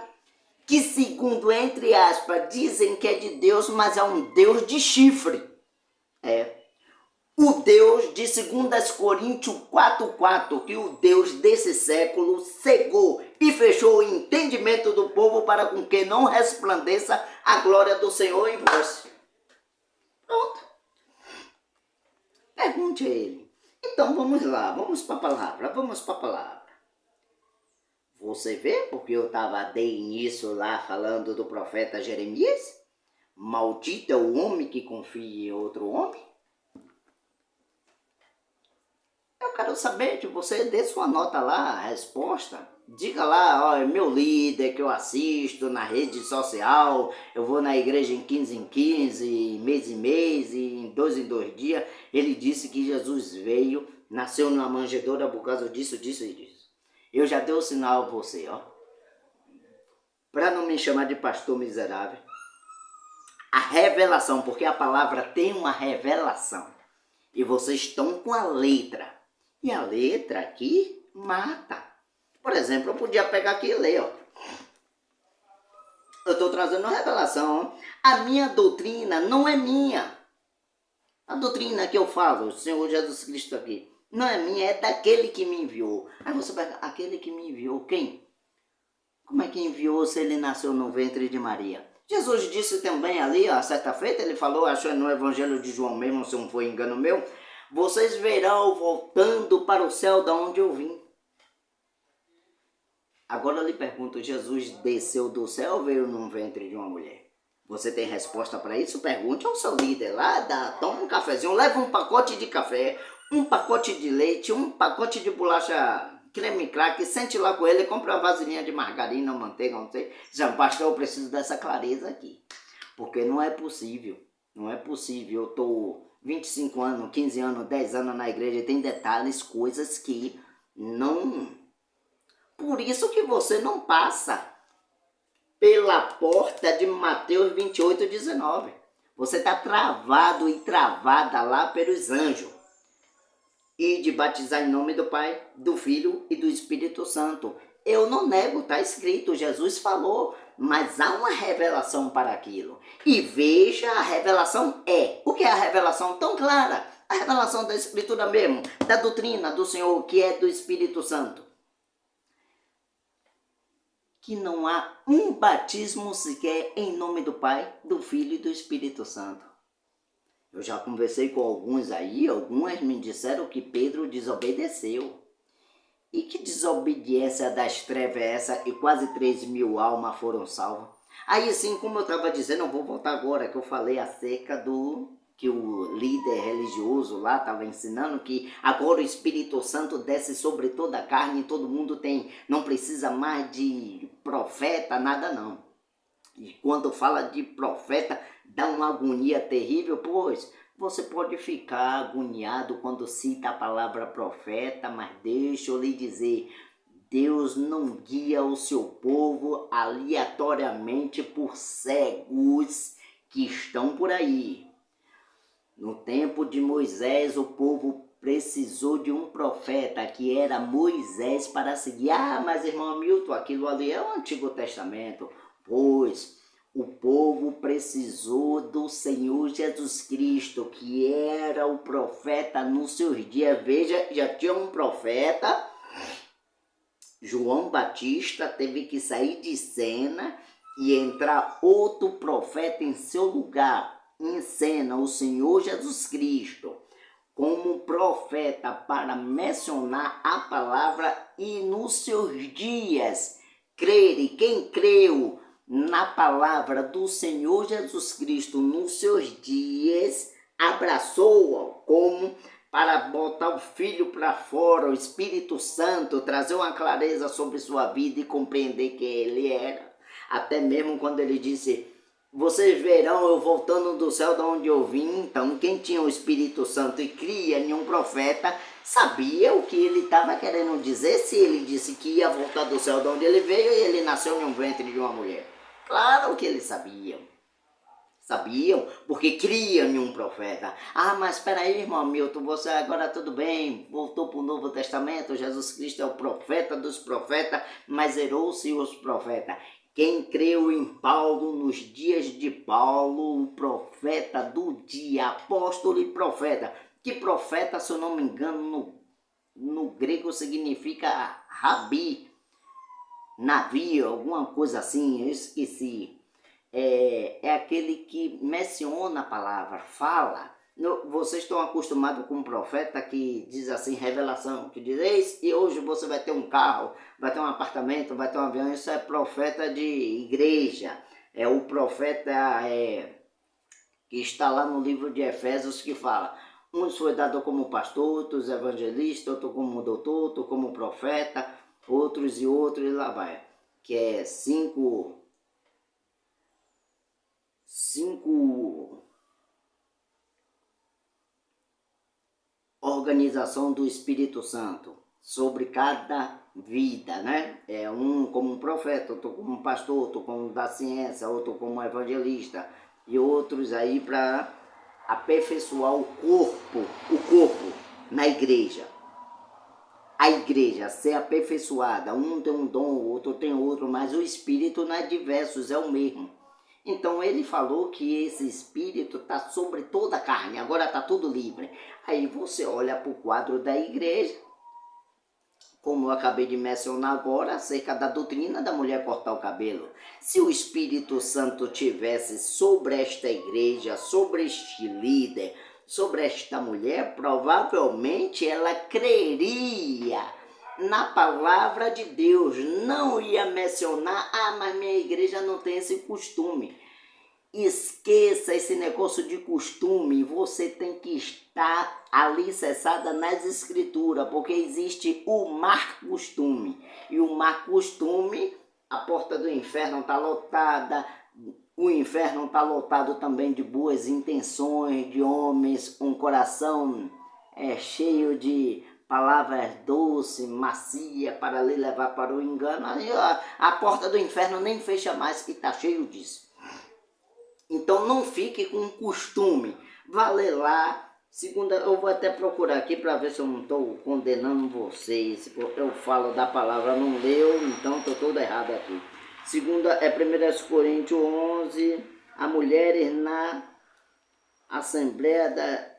que, segundo, entre aspas, dizem que é de Deus, mas é um Deus de chifre. O Deus de 2 Coríntios 4,4, que o Deus desse século cegou e fechou o entendimento do povo para com que não resplandeça a glória do Senhor em vós. Pronto. Pergunte a ele. Então vamos lá, vamos para a palavra. Você vê porque eu dei início lá falando do profeta Jeremias? Maldito é o homem que confia em outro homem. Eu quero saber de você, dê sua nota lá, a resposta. Diga lá, é meu líder que eu assisto na rede social, eu vou na igreja em 15, mês em mês, e em 2 dias, ele disse que Jesus veio, nasceu numa manjedoura por causa disso. Eu já dei o sinal a você, para não me chamar de pastor miserável. A revelação, porque a palavra tem uma revelação, e vocês estão com a letra, e a letra aqui mata. Por exemplo, eu podia pegar aqui e ler, Eu estou trazendo uma revelação, A minha doutrina não é minha. A doutrina que eu falo, o Senhor Jesus Cristo aqui, não é minha, é daquele que me enviou. Aí você pega, aquele que me enviou, quem? Como é que enviou se ele nasceu no ventre de Maria? Jesus disse também ali, ó, certa feita, ele falou, acho que no Evangelho de João mesmo, se não foi engano meu, vocês verão voltando para o céu da onde eu vim. Agora eu lhe pergunto, Jesus desceu do céu ou veio num ventre de uma mulher? Você tem resposta para isso? Pergunte ao seu líder lá, toma um cafezinho, leva um pacote de café, um pacote de leite, um pacote de bolacha creme crack, sente lá com ele, compra uma vasilhinha de margarina, manteiga, não sei. Já, pastor, eu preciso dessa clareza aqui. Porque não é possível, eu estou 25 anos, 15 anos, 10 anos na igreja, e tem detalhes, coisas que não... Por isso que você não passa pela porta de Mateus 28, 19. Você está travado e travada lá pelos anjos. E de batizar em nome do Pai, do Filho e do Espírito Santo. Eu não nego, está escrito, Jesus falou, mas há uma revelação para aquilo. E veja, a revelação é. O que é a revelação tão clara? A revelação da Escritura mesmo, da doutrina do Senhor, que é do Espírito Santo. Que não há um batismo sequer em nome do Pai, do Filho e do Espírito Santo. Eu já conversei com alguns aí, algumas me disseram que Pedro desobedeceu. E que desobediência das trevas é essa? E quase 3.000 almas foram salvas. Aí sim, como eu estava dizendo, eu vou voltar agora, que eu falei acerca do que o líder religioso lá estava ensinando, que agora o Espírito Santo desce sobre toda a carne, todo mundo tem, não precisa mais de profeta, nada não. E quando fala de profeta, dá uma agonia terrível, pois você pode ficar agoniado quando cita a palavra profeta, mas deixa eu lhe dizer, Deus não guia o seu povo aleatoriamente por cegos que estão por aí. No tempo de Moisés, o povo precisou de um profeta, que era Moisés, para seguir. Ah, mas irmão Milton, aquilo ali é o Antigo Testamento. Pois o povo precisou do Senhor Jesus Cristo, que era o profeta nos seus dias. Veja, já tinha um profeta, João Batista teve que sair de cena e entrar outro profeta em seu lugar. Em cena, o Senhor Jesus Cristo, como profeta para mencionar a palavra e nos seus dias crer. E quem creu na palavra do Senhor Jesus Cristo nos seus dias, abraçou-o como para botar o Filho para fora, o Espírito Santo, trazer uma clareza sobre sua vida e compreender quem ele era. Até mesmo quando ele disse, vocês verão eu voltando do céu de onde eu vim. Então quem tinha o Espírito Santo e cria em um profeta, sabia o que ele estava querendo dizer. Se ele disse que ia voltar do céu de onde ele veio e ele nasceu em um ventre de uma mulher. Claro que eles sabiam. Sabiam, porque criam em um profeta. Ah, mas espera aí, irmão Milton, você agora tudo bem, voltou para o Novo Testamento, Jesus Cristo é o profeta dos profetas, mas zerou-se os profetas. Quem creu em Paulo nos dias de Paulo, o profeta do dia, apóstolo e profeta. Que profeta, se eu não me engano, no grego significa rabi, navio, alguma coisa assim, eu esqueci. É aquele que menciona a palavra, fala. Vocês estão acostumados com um profeta que diz assim, revelação, que diz, eis, e hoje você vai ter um carro, vai ter um apartamento, vai ter um avião. Isso é profeta de igreja. É o profeta que está lá no livro de Efésios, que fala, uns foi dado como pastor, outros evangelista, outro como doutor, outro como profeta, outros e outros, e lá vai. Que é cinco organização do Espírito Santo sobre cada vida, né? Um como um profeta, outro como um pastor, outro como da ciência, outro como um evangelista e outros aí para aperfeiçoar o corpo na igreja. A igreja ser aperfeiçoada, um tem um dom, o outro tem outro, mas o Espírito não é diverso, é o mesmo. Então ele falou que esse Espírito está sobre toda a carne, agora está tudo livre. Aí você olha para o quadro da igreja, como eu acabei de mencionar agora, acerca da doutrina da mulher cortar o cabelo. Se o Espírito Santo tivesse sobre esta igreja, sobre este líder, sobre esta mulher, provavelmente ela creria na palavra de Deus, não ia mencionar, mas minha igreja não tem esse costume. Esqueça esse negócio de costume, você tem que estar alicerçada nas escrituras, porque existe o mar costume, e o mar costume, a porta do inferno está lotada, o inferno está lotado também de boas intenções, de homens com coração cheio de palavras doces, macia, para lhe levar para o engano. Aí, a porta do inferno nem fecha mais e está cheio disso. Então não fique com costume. Vá ler lá. Segunda, eu vou até procurar aqui para ver se eu não estou condenando vocês. Eu falo da palavra, não leu, então estou todo errado aqui. Segunda é 1 Coríntios 11, a mulheres na Assembleia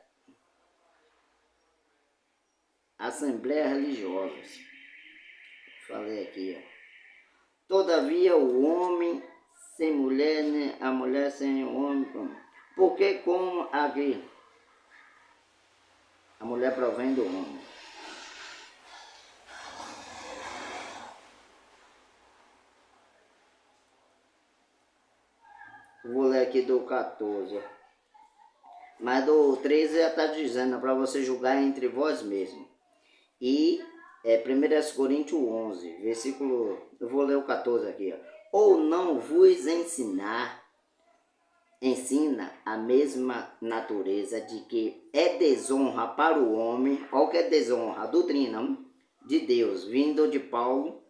Religiosa. Falei aqui, ó. Todavia o homem sem mulher, né? A mulher sem o homem. Porque como aqui a mulher provém do homem. Vou ler aqui do 14. Mas do 13 já está dizendo para você julgar entre vós mesmos. E 1 Coríntios 11, versículo... Eu vou ler o 14 aqui, ó. Ou não vos ensina a mesma natureza de que é desonra para o homem, qual que é desonra? A doutrina de Deus, vindo de Paulo,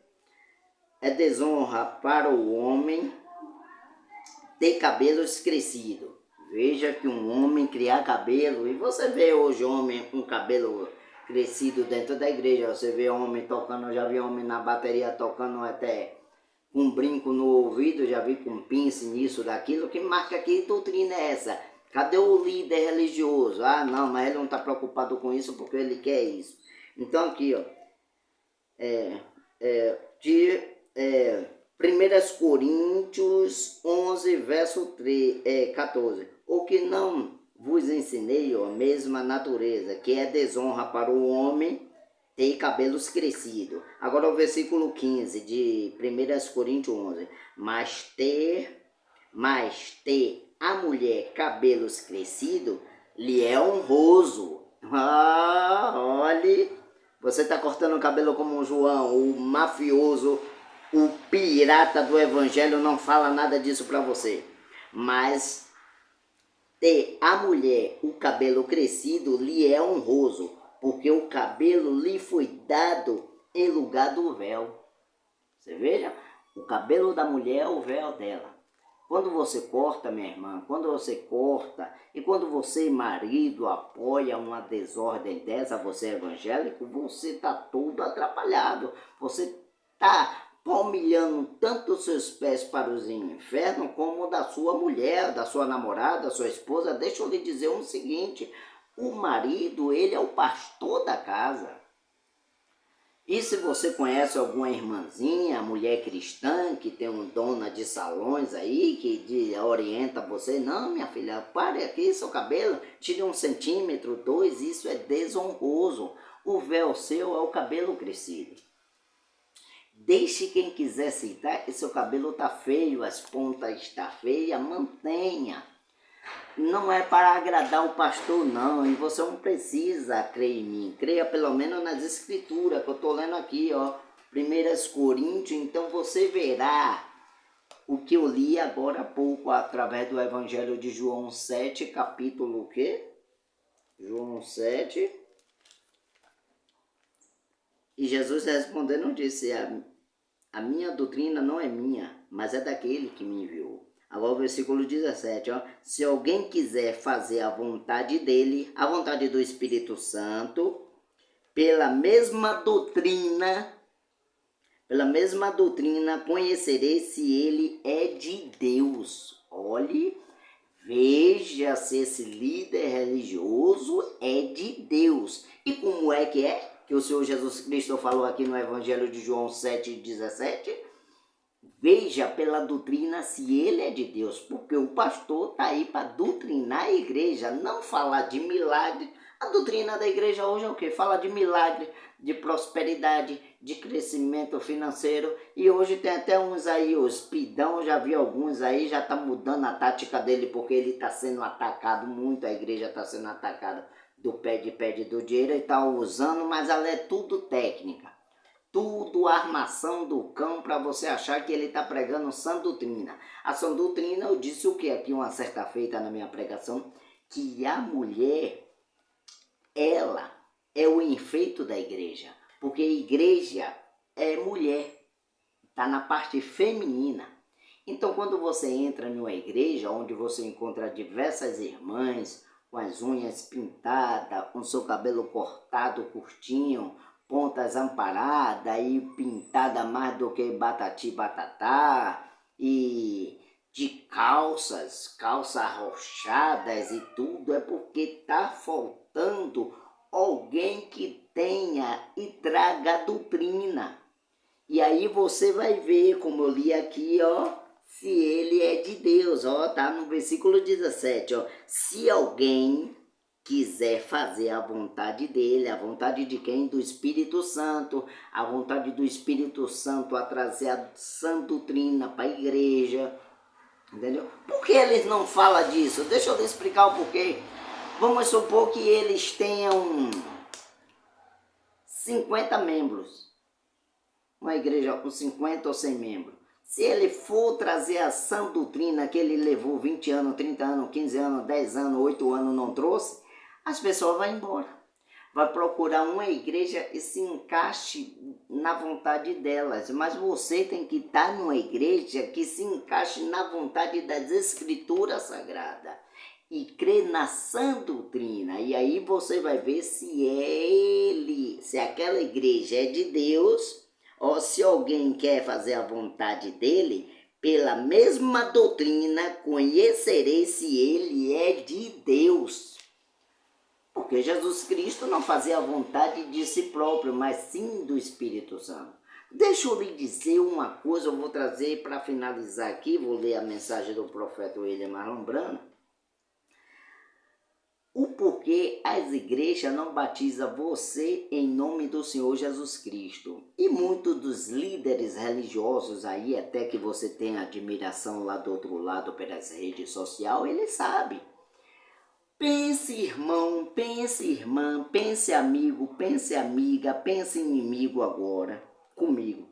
é desonra para o homem ter cabelos crescidos. Veja que um homem criar cabelo, e você vê hoje homem com cabelo crescido dentro da igreja, você vê homem tocando, eu já vi homem na bateria tocando até com um brinco no ouvido, já vi com pince nisso, daquilo, que marca que doutrina é essa? Cadê o líder religioso? Ah, não, mas ele não está preocupado com isso porque ele quer isso. Então aqui, ó, 1 Coríntios 11, verso 14. O que não vos ensinei, ó, a mesma natureza, que é desonra para o homem ter cabelos crescidos. Agora o versículo 15 de 1 Coríntios 11. Mas ter a mulher cabelos crescidos lhe é honroso. Ah, olhe, você está cortando o cabelo como o João, o mafioso, o pirata do evangelho, não fala nada disso para você. Mas ter a mulher o cabelo crescido lhe é honroso, porque o cabelo lhe foi dado em lugar do véu. Você veja, o cabelo da mulher é o véu dela. Quando você corta, minha irmã, quando você corta, e quando você, marido, apoia uma desordem dessa, você é evangélico, você está todo atrapalhado. Você está palmilhando tanto os seus pés para os infernos, como da sua mulher, da sua namorada, da sua esposa. Deixa eu lhe dizer o seguinte, o marido, ele é o pastor da casa. E se você conhece alguma irmãzinha, mulher cristã, que tem uma dona de salões aí, que orienta você, não, minha filha, pare aqui seu cabelo, tire 1 centímetro, 2, isso é desonroso. O véu seu é o cabelo crescido. Deixe quem quiser aceitar que seu cabelo está feio, as pontas estão feias, mantenha. Não é para agradar o pastor, não, e você não precisa crer em mim, creia pelo menos nas escrituras, que eu estou lendo aqui, ó, 1 Coríntios, então você verá o que eu li agora há pouco, através do Evangelho de João 7, capítulo o quê? João 7, e Jesus respondendo disse, a minha doutrina não é minha, mas é daquele que me enviou. Agora o versículo 17, ó. Se alguém quiser fazer a vontade dele, a vontade do Espírito Santo, pela mesma doutrina, conhecerei se ele é de Deus. Olhe, veja se esse líder religioso é de Deus. E como é que é? que o Senhor Jesus Cristo falou aqui no Evangelho de João 7,17, veja pela doutrina se ele é de Deus, porque o pastor está aí para doutrinar a igreja, não falar de milagre. A doutrina da igreja hoje é o quê? Fala de milagre, de prosperidade, de crescimento financeiro. E hoje tem até uns aí, os pidão, já vi alguns aí, já está mudando a tática dele, porque ele está sendo atacado muito, a igreja está sendo atacada do pé do dinheiro e está usando, mas ela é tudo técnica. Tudo armação do cão para você achar que ele está pregando sã doutrina. A sã doutrina, eu disse o que aqui uma certa feita na minha pregação, que a mulher, ela é o enfeito da igreja, porque a igreja é mulher, está na parte feminina. Então, quando você entra numa igreja onde você encontra diversas irmãs com as unhas pintadas, com seu cabelo cortado, curtinho, pontas amparadas e pintada mais do que batati batatá, e de calças arrochadas e tudo, é porque está faltando alguém que tenha e traga a doutrina. E aí você vai ver, como eu li aqui, se ele é de Deus, tá no versículo 17, se alguém quiser fazer a vontade dele, a vontade de quem? Do Espírito Santo, a vontade do Espírito Santo a trazer a sã doutrina para a igreja, entendeu? Por que eles não falam disso? Deixa eu lhe explicar o porquê. Vamos supor que eles tenham 50 membros, uma igreja com 50 ou 100 membros. Se ele for trazer a sã doutrina que ele levou 20 anos, 30 anos, 15 anos, 10 anos, 8 anos, não trouxe, as pessoas vão embora. Vai procurar uma igreja que se encaixe na vontade delas. Mas você tem que estar numa igreja que se encaixe na vontade das Escrituras Sagradas. E crer na sã doutrina. E aí você vai ver se aquela igreja é de Deus, ou se alguém quer fazer a vontade dele, pela mesma doutrina conhecerei se ele é de Deus. Porque Jesus Cristo não fazia a vontade de si próprio, mas sim do Espírito Santo. Deixa eu lhe dizer uma coisa, eu vou trazer para finalizar aqui, vou ler a mensagem do profeta William Marlon Branham. O porquê as igrejas não batizam você em nome do Senhor Jesus Cristo. E muitos dos líderes religiosos aí, até que você tem admiração lá do outro lado pelas redes sociais, eles sabem. Pense irmão, pense irmã, pense amigo, pense amiga, pense inimigo agora, comigo.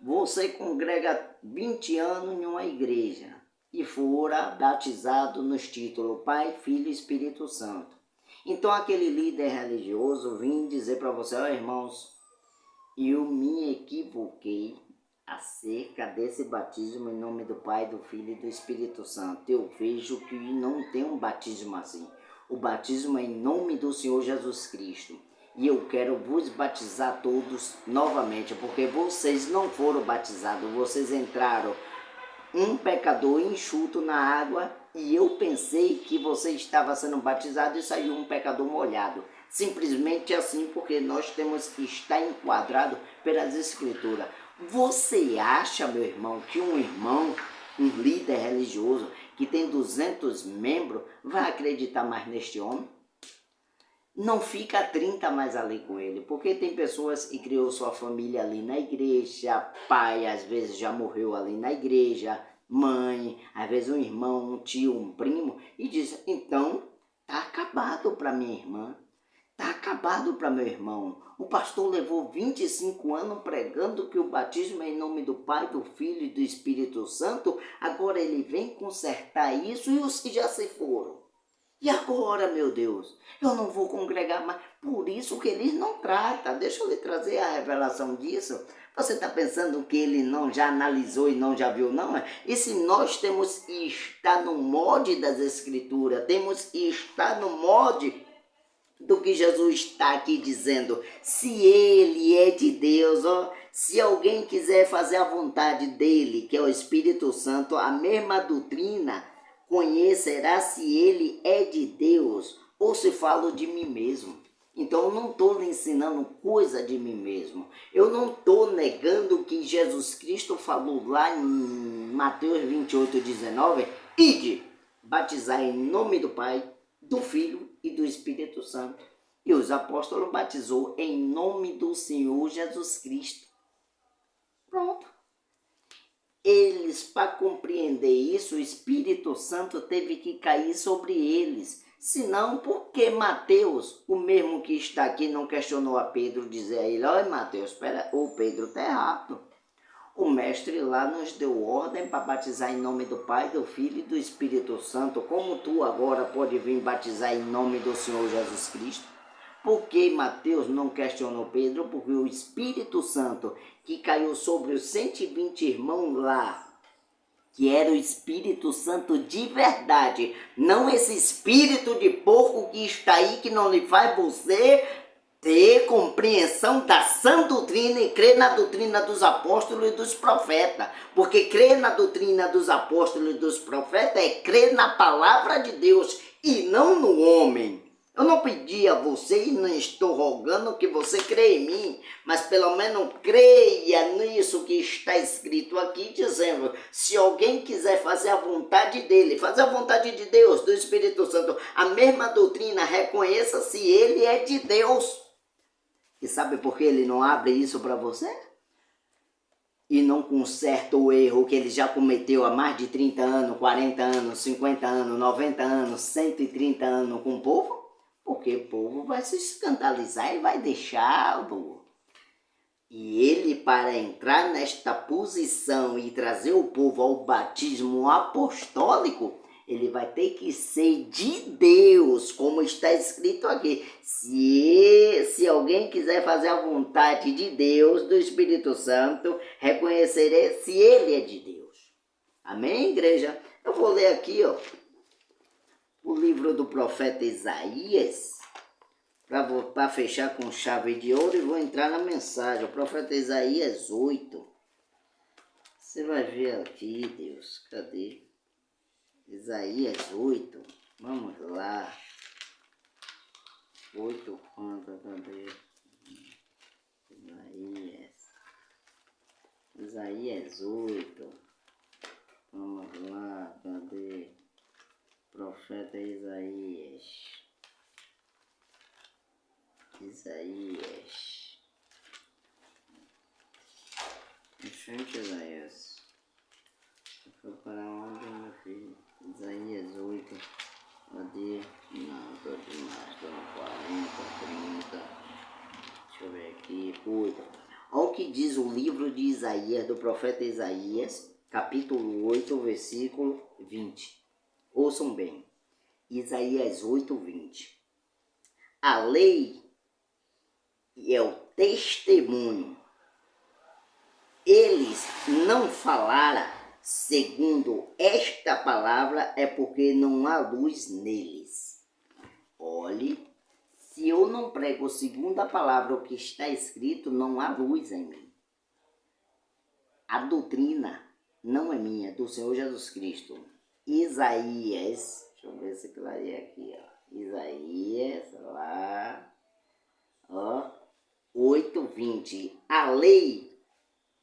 Você congrega 20 anos em uma igreja e fora batizado nos títulos Pai, Filho e Espírito Santo. Então aquele líder religioso vem dizer para você, irmãos, eu me equivoquei acerca desse batismo em nome do Pai, do Filho e do Espírito Santo. Eu vejo que não tem um batismo assim. O batismo é em nome do Senhor Jesus Cristo. E eu quero vos batizar todos novamente, porque vocês não foram batizados, vocês entraram um pecador enxuto na água e eu pensei que você estava sendo batizado e saiu um pecador molhado. Simplesmente assim, porque nós temos que estar enquadrado pelas Escrituras. Você acha, meu irmão, que um líder religioso que tem 200 membros, vai acreditar mais neste homem? Não fica 30 mais ali com ele, porque tem pessoas que criou sua família ali na igreja, pai às vezes já morreu ali na igreja, mãe, às vezes um irmão, um tio, um primo, e diz, então, tá acabado para minha irmã, tá acabado para meu irmão. O pastor levou 25 anos pregando que o batismo é em nome do Pai, do Filho e do Espírito Santo, agora ele vem consertar isso e os que já se foram. E agora, meu Deus, eu não vou congregar mais. Por isso que eles não tratam. Deixa eu lhe trazer a revelação disso. Você está pensando que ele não já analisou e não já viu, não? E se nós temos que estar no molde das Escrituras, temos que estar no molde do que Jesus está aqui dizendo. Se ele é de Deus, se alguém quiser fazer a vontade dele, que é o Espírito Santo, a mesma doutrina, conhecerá se ele é de Deus ou se falo de mim mesmo. Então eu não estou lhe ensinando coisa de mim mesmo. Eu não estou negando o que Jesus Cristo falou lá em Mateus 28:19. Ide, batizar em nome do Pai, do Filho e do Espírito Santo. E os apóstolos batizou em nome do Senhor Jesus Cristo. Pronto. Eles, para compreender isso, o Espírito Santo teve que cair sobre eles. Senão, por que Mateus, o mesmo que está aqui, não questionou a Pedro, dizer a ele: olha, Mateus, espera, o Pedro está errado. O mestre lá nos deu ordem para batizar em nome do Pai, do Filho e do Espírito Santo. Como tu agora pode vir batizar em nome do Senhor Jesus Cristo? Por que Mateus não questionou Pedro? Porque o Espírito Santo que caiu sobre os 120 irmãos lá, que era o Espírito Santo de verdade, não esse espírito de porco que está aí, que não lhe faz você ter compreensão da sã doutrina e crer na doutrina dos apóstolos e dos profetas. Porque crer na doutrina dos apóstolos e dos profetas é crer na palavra de Deus e não no homem. Eu não pedi a você e não estou rogando que você creia em mim, mas pelo menos creia nisso que está escrito aqui, dizendo: se alguém quiser fazer a vontade dele, fazer a vontade de Deus, do Espírito Santo, a mesma doutrina, reconheça se ele é de Deus. E sabe por que ele não abre isso para você? E não conserta o erro que ele já cometeu há mais de 30 anos, 40 anos, 50 anos, 90 anos, 130 anos com o povo? Porque o povo vai se escandalizar e vai deixá-lo. E ele, para entrar nesta posição e trazer o povo ao batismo apostólico, ele vai ter que ser de Deus, como está escrito aqui. Se alguém quiser fazer a vontade de Deus, do Espírito Santo, reconhecerei se ele é de Deus. Amém, igreja? Eu vou ler aqui, o livro do profeta Isaías, para fechar com chave de ouro, e vou entrar na mensagem. O profeta Isaías 8. Você vai ver aqui, Deus, cadê? Isaías 8. Vamos lá. 8 quanto? Cadê? Isaías 8. Vamos lá, cadê? Profeta Isaías. Gente, Isaías. Foi para onde, meu filho? Isaías 8. Cadê? Não, tô demais. Tô no 40, 30. Deixa eu ver aqui. 8. Olha o que diz o livro de Isaías, do profeta Isaías, capítulo 8, versículo 20. Ouçam bem. Isaías 8, 20. A lei é o testemunho. Eles não falaram segundo esta palavra, é porque não há luz neles. Olhe, se eu não prego segundo a palavra, o que está escrito, não há luz em mim. A doutrina não é minha, é do Senhor Jesus Cristo. Isaías, deixa eu ver se clareia aqui, Isaías, lá, 8:20. A lei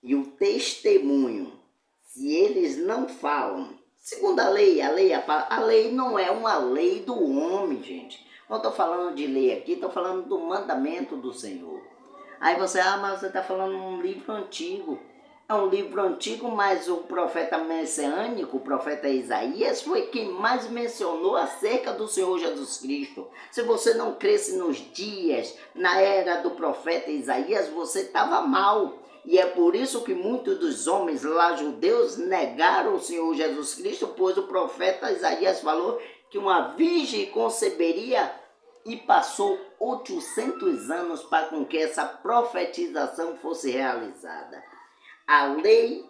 e o testemunho, se eles não falam, segundo a lei não é uma lei do homem, gente. Quando eu estou falando de lei aqui, estou falando do mandamento do Senhor. Aí você, mas você está falando um livro antigo. É um livro antigo, mas o profeta messiânico, o profeta Isaías, foi quem mais mencionou acerca do Senhor Jesus Cristo. Se você não cresce nos dias, na era do profeta Isaías, você estava mal. E é por isso que muitos dos homens lá judeus negaram o Senhor Jesus Cristo, pois o profeta Isaías falou que uma virgem conceberia e passou 800 anos para com que essa profetização fosse realizada. A lei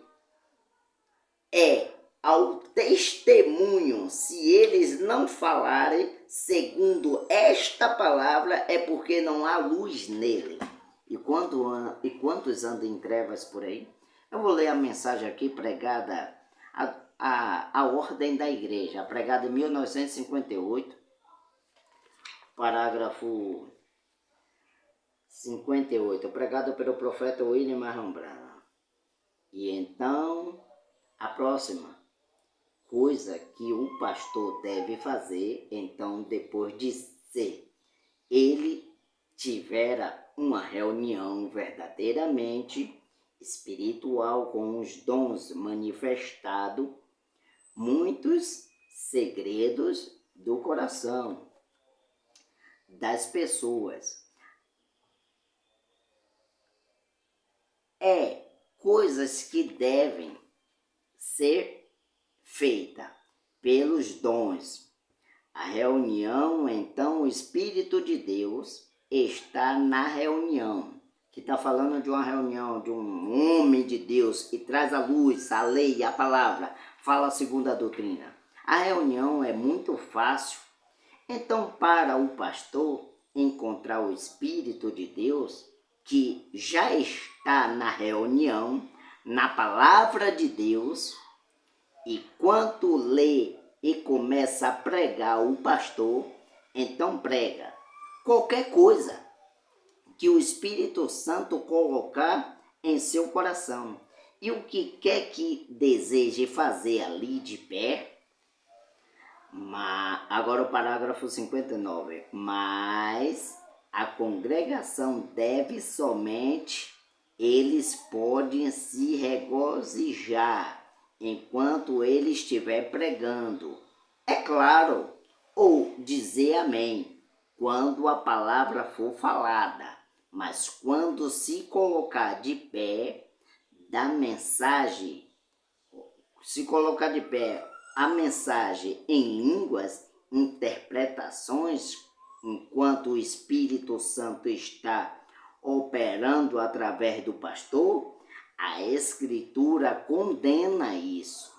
é ao testemunho, se eles não falarem segundo esta palavra, é porque não há luz nele. E quantos andam em trevas por aí? Eu vou ler a mensagem aqui pregada, a ordem da igreja, pregada em 1958, parágrafo 58, pregado pelo profeta William Marion Branham. E então, a próxima coisa que o pastor deve fazer, então, depois de ser ele tivera uma reunião verdadeiramente espiritual com os dons manifestados, muitos segredos do coração das pessoas. Coisas que devem ser feitas pelos dons. A reunião, então, o Espírito de Deus está na reunião. Que está falando de uma reunião de um homem de Deus que traz a luz, a lei, a palavra, fala segundo a doutrina. A reunião é muito fácil. Então, para o pastor encontrar o Espírito de Deus, que já está na reunião, na palavra de Deus, e quando lê e começa a pregar o pastor, então prega qualquer coisa que o Espírito Santo colocar em seu coração. E o que quer que deseje fazer ali de pé, agora o parágrafo 59. Mas a congregação deve somente, eles podem se regozijar enquanto ele estiver pregando. É claro, ou dizer amém, quando a palavra for falada. Mas quando se colocar de pé, da mensagem, se colocar de pé a mensagem em línguas, interpretações, enquanto o Espírito Santo está operando através do pastor, a Escritura condena isso.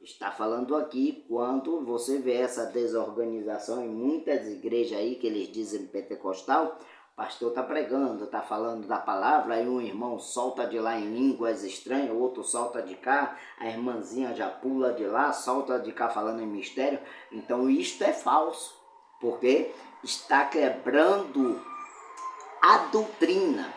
Está falando aqui quando você vê essa desorganização em muitas igrejas aí que eles dizem pentecostal, o pastor está pregando, está falando da palavra, aí um irmão solta de lá em línguas estranhas, o outro solta de cá, a irmãzinha já pula de lá, solta de cá falando em mistério. Então isto é falso, porque está quebrando a doutrina.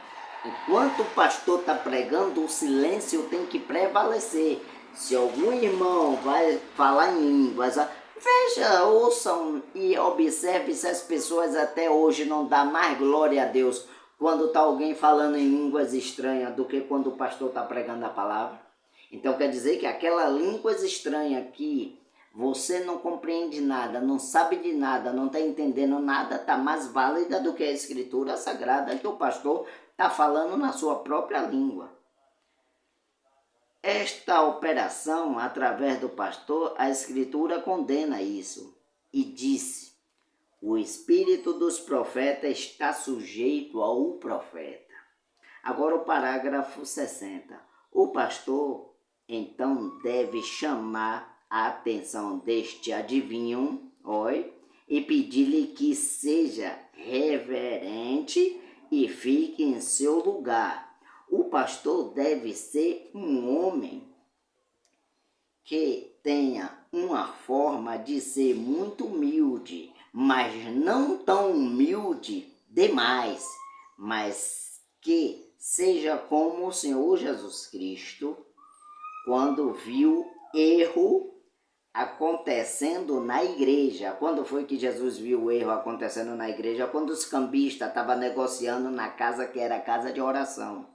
Enquanto o pastor está pregando, o silêncio tem que prevalecer. Se algum irmão vai falar em línguas, veja, ouçam e observe se as pessoas até hoje não dão mais glória a Deus quando está alguém falando em línguas estranhas do que quando o pastor está pregando a palavra. Então quer dizer que aquela línguas estranha que você não compreende nada, não sabe de nada, não está entendendo nada, está mais válida do que a Escritura Sagrada que o pastor está falando na sua própria língua. Esta operação, através do pastor, a Escritura condena isso e disse: o espírito dos profetas está sujeito ao profeta. Agora o parágrafo 60. O pastor, então, deve chamar a atenção deste adivinho, e pedir-lhe que seja reverente e fique em seu lugar. O pastor deve ser um homem que tenha uma forma de ser muito humilde, mas não tão humilde demais, mas que seja como o Senhor Jesus Cristo, quando viu erro acontecendo na igreja. Quando foi que Jesus viu o erro acontecendo na igreja? Quando os cambistas estavam negociando na casa que era a casa de oração.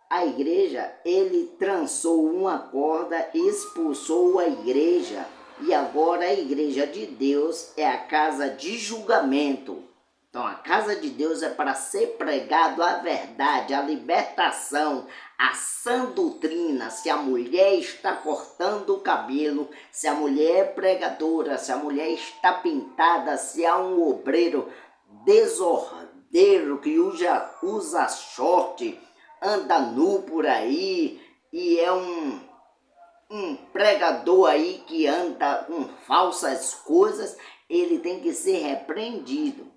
A igreja, ele trançou uma corda, expulsou a igreja, e agora a igreja de Deus é a casa de julgamento. Então a casa de Deus é para ser pregado a verdade, a libertação, a sã doutrina. Se a mulher está cortando o cabelo, se a mulher é pregadora, se a mulher está pintada, se há um obreiro desordeiro que usa short, anda nu por aí e é um pregador aí que anda com falsas coisas, ele tem que ser repreendido.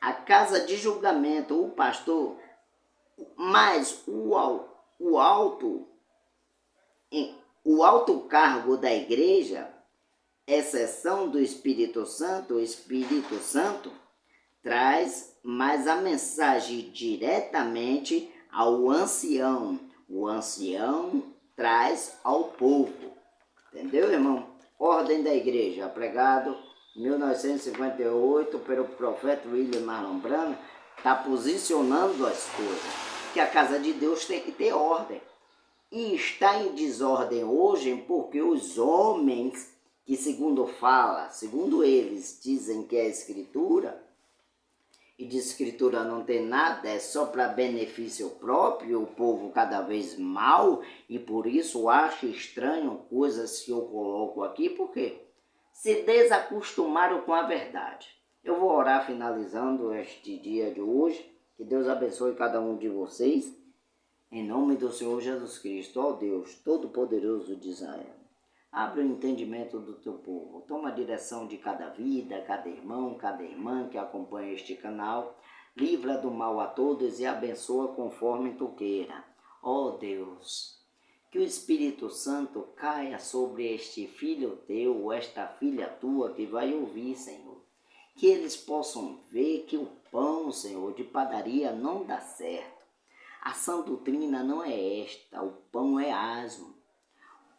A casa de julgamento, o pastor, mas o alto cargo da igreja, exceção do Espírito Santo, o Espírito Santo traz mais a mensagem diretamente ao ancião. O ancião traz ao povo. Entendeu, irmão? Ordem da Igreja, pregado em 1958 pelo profeta William Marlon Branham, está posicionando as coisas. Que a casa de Deus tem que ter ordem. E está em desordem hoje porque os homens, que segundo eles, dizem que é a Escritura, e de Escritura não tem nada, é só para benefício próprio, o povo cada vez mal, e por isso acha estranho coisas que eu coloco aqui, porque se desacostumaram com a verdade. Eu vou orar finalizando este dia de hoje, que Deus abençoe cada um de vocês, em nome do Senhor Jesus Cristo, ó Deus, Todo-Poderoso de Israel. Abre o entendimento do teu povo, toma a direção de cada vida, cada irmão, cada irmã que acompanha este canal, livra do mal a todos e abençoa conforme tu queira. Ó Deus, que o Espírito Santo caia sobre este filho teu, esta filha tua que vai ouvir, Senhor. Que eles possam ver que o pão, Senhor, de padaria não dá certo. A sã doutrina não é esta, o pão é asmo.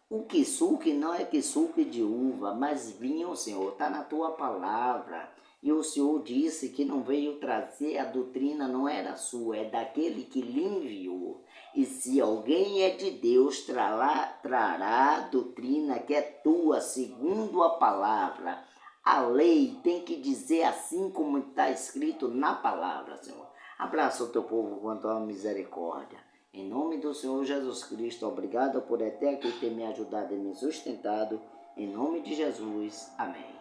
O quissuque não é quissuque de uva, mas vinho, Senhor, está na tua palavra. E o Senhor disse que não veio trazer a doutrina, não era sua, é daquele que lhe enviou. E se alguém é de Deus, trará a doutrina que é tua, segundo a palavra. A lei tem que dizer assim como está escrito na palavra, Senhor. Abraça o teu povo com a tua misericórdia. Em nome do Senhor Jesus Cristo, obrigado por até aqui ter me ajudado e me sustentado. Em nome de Jesus, amém.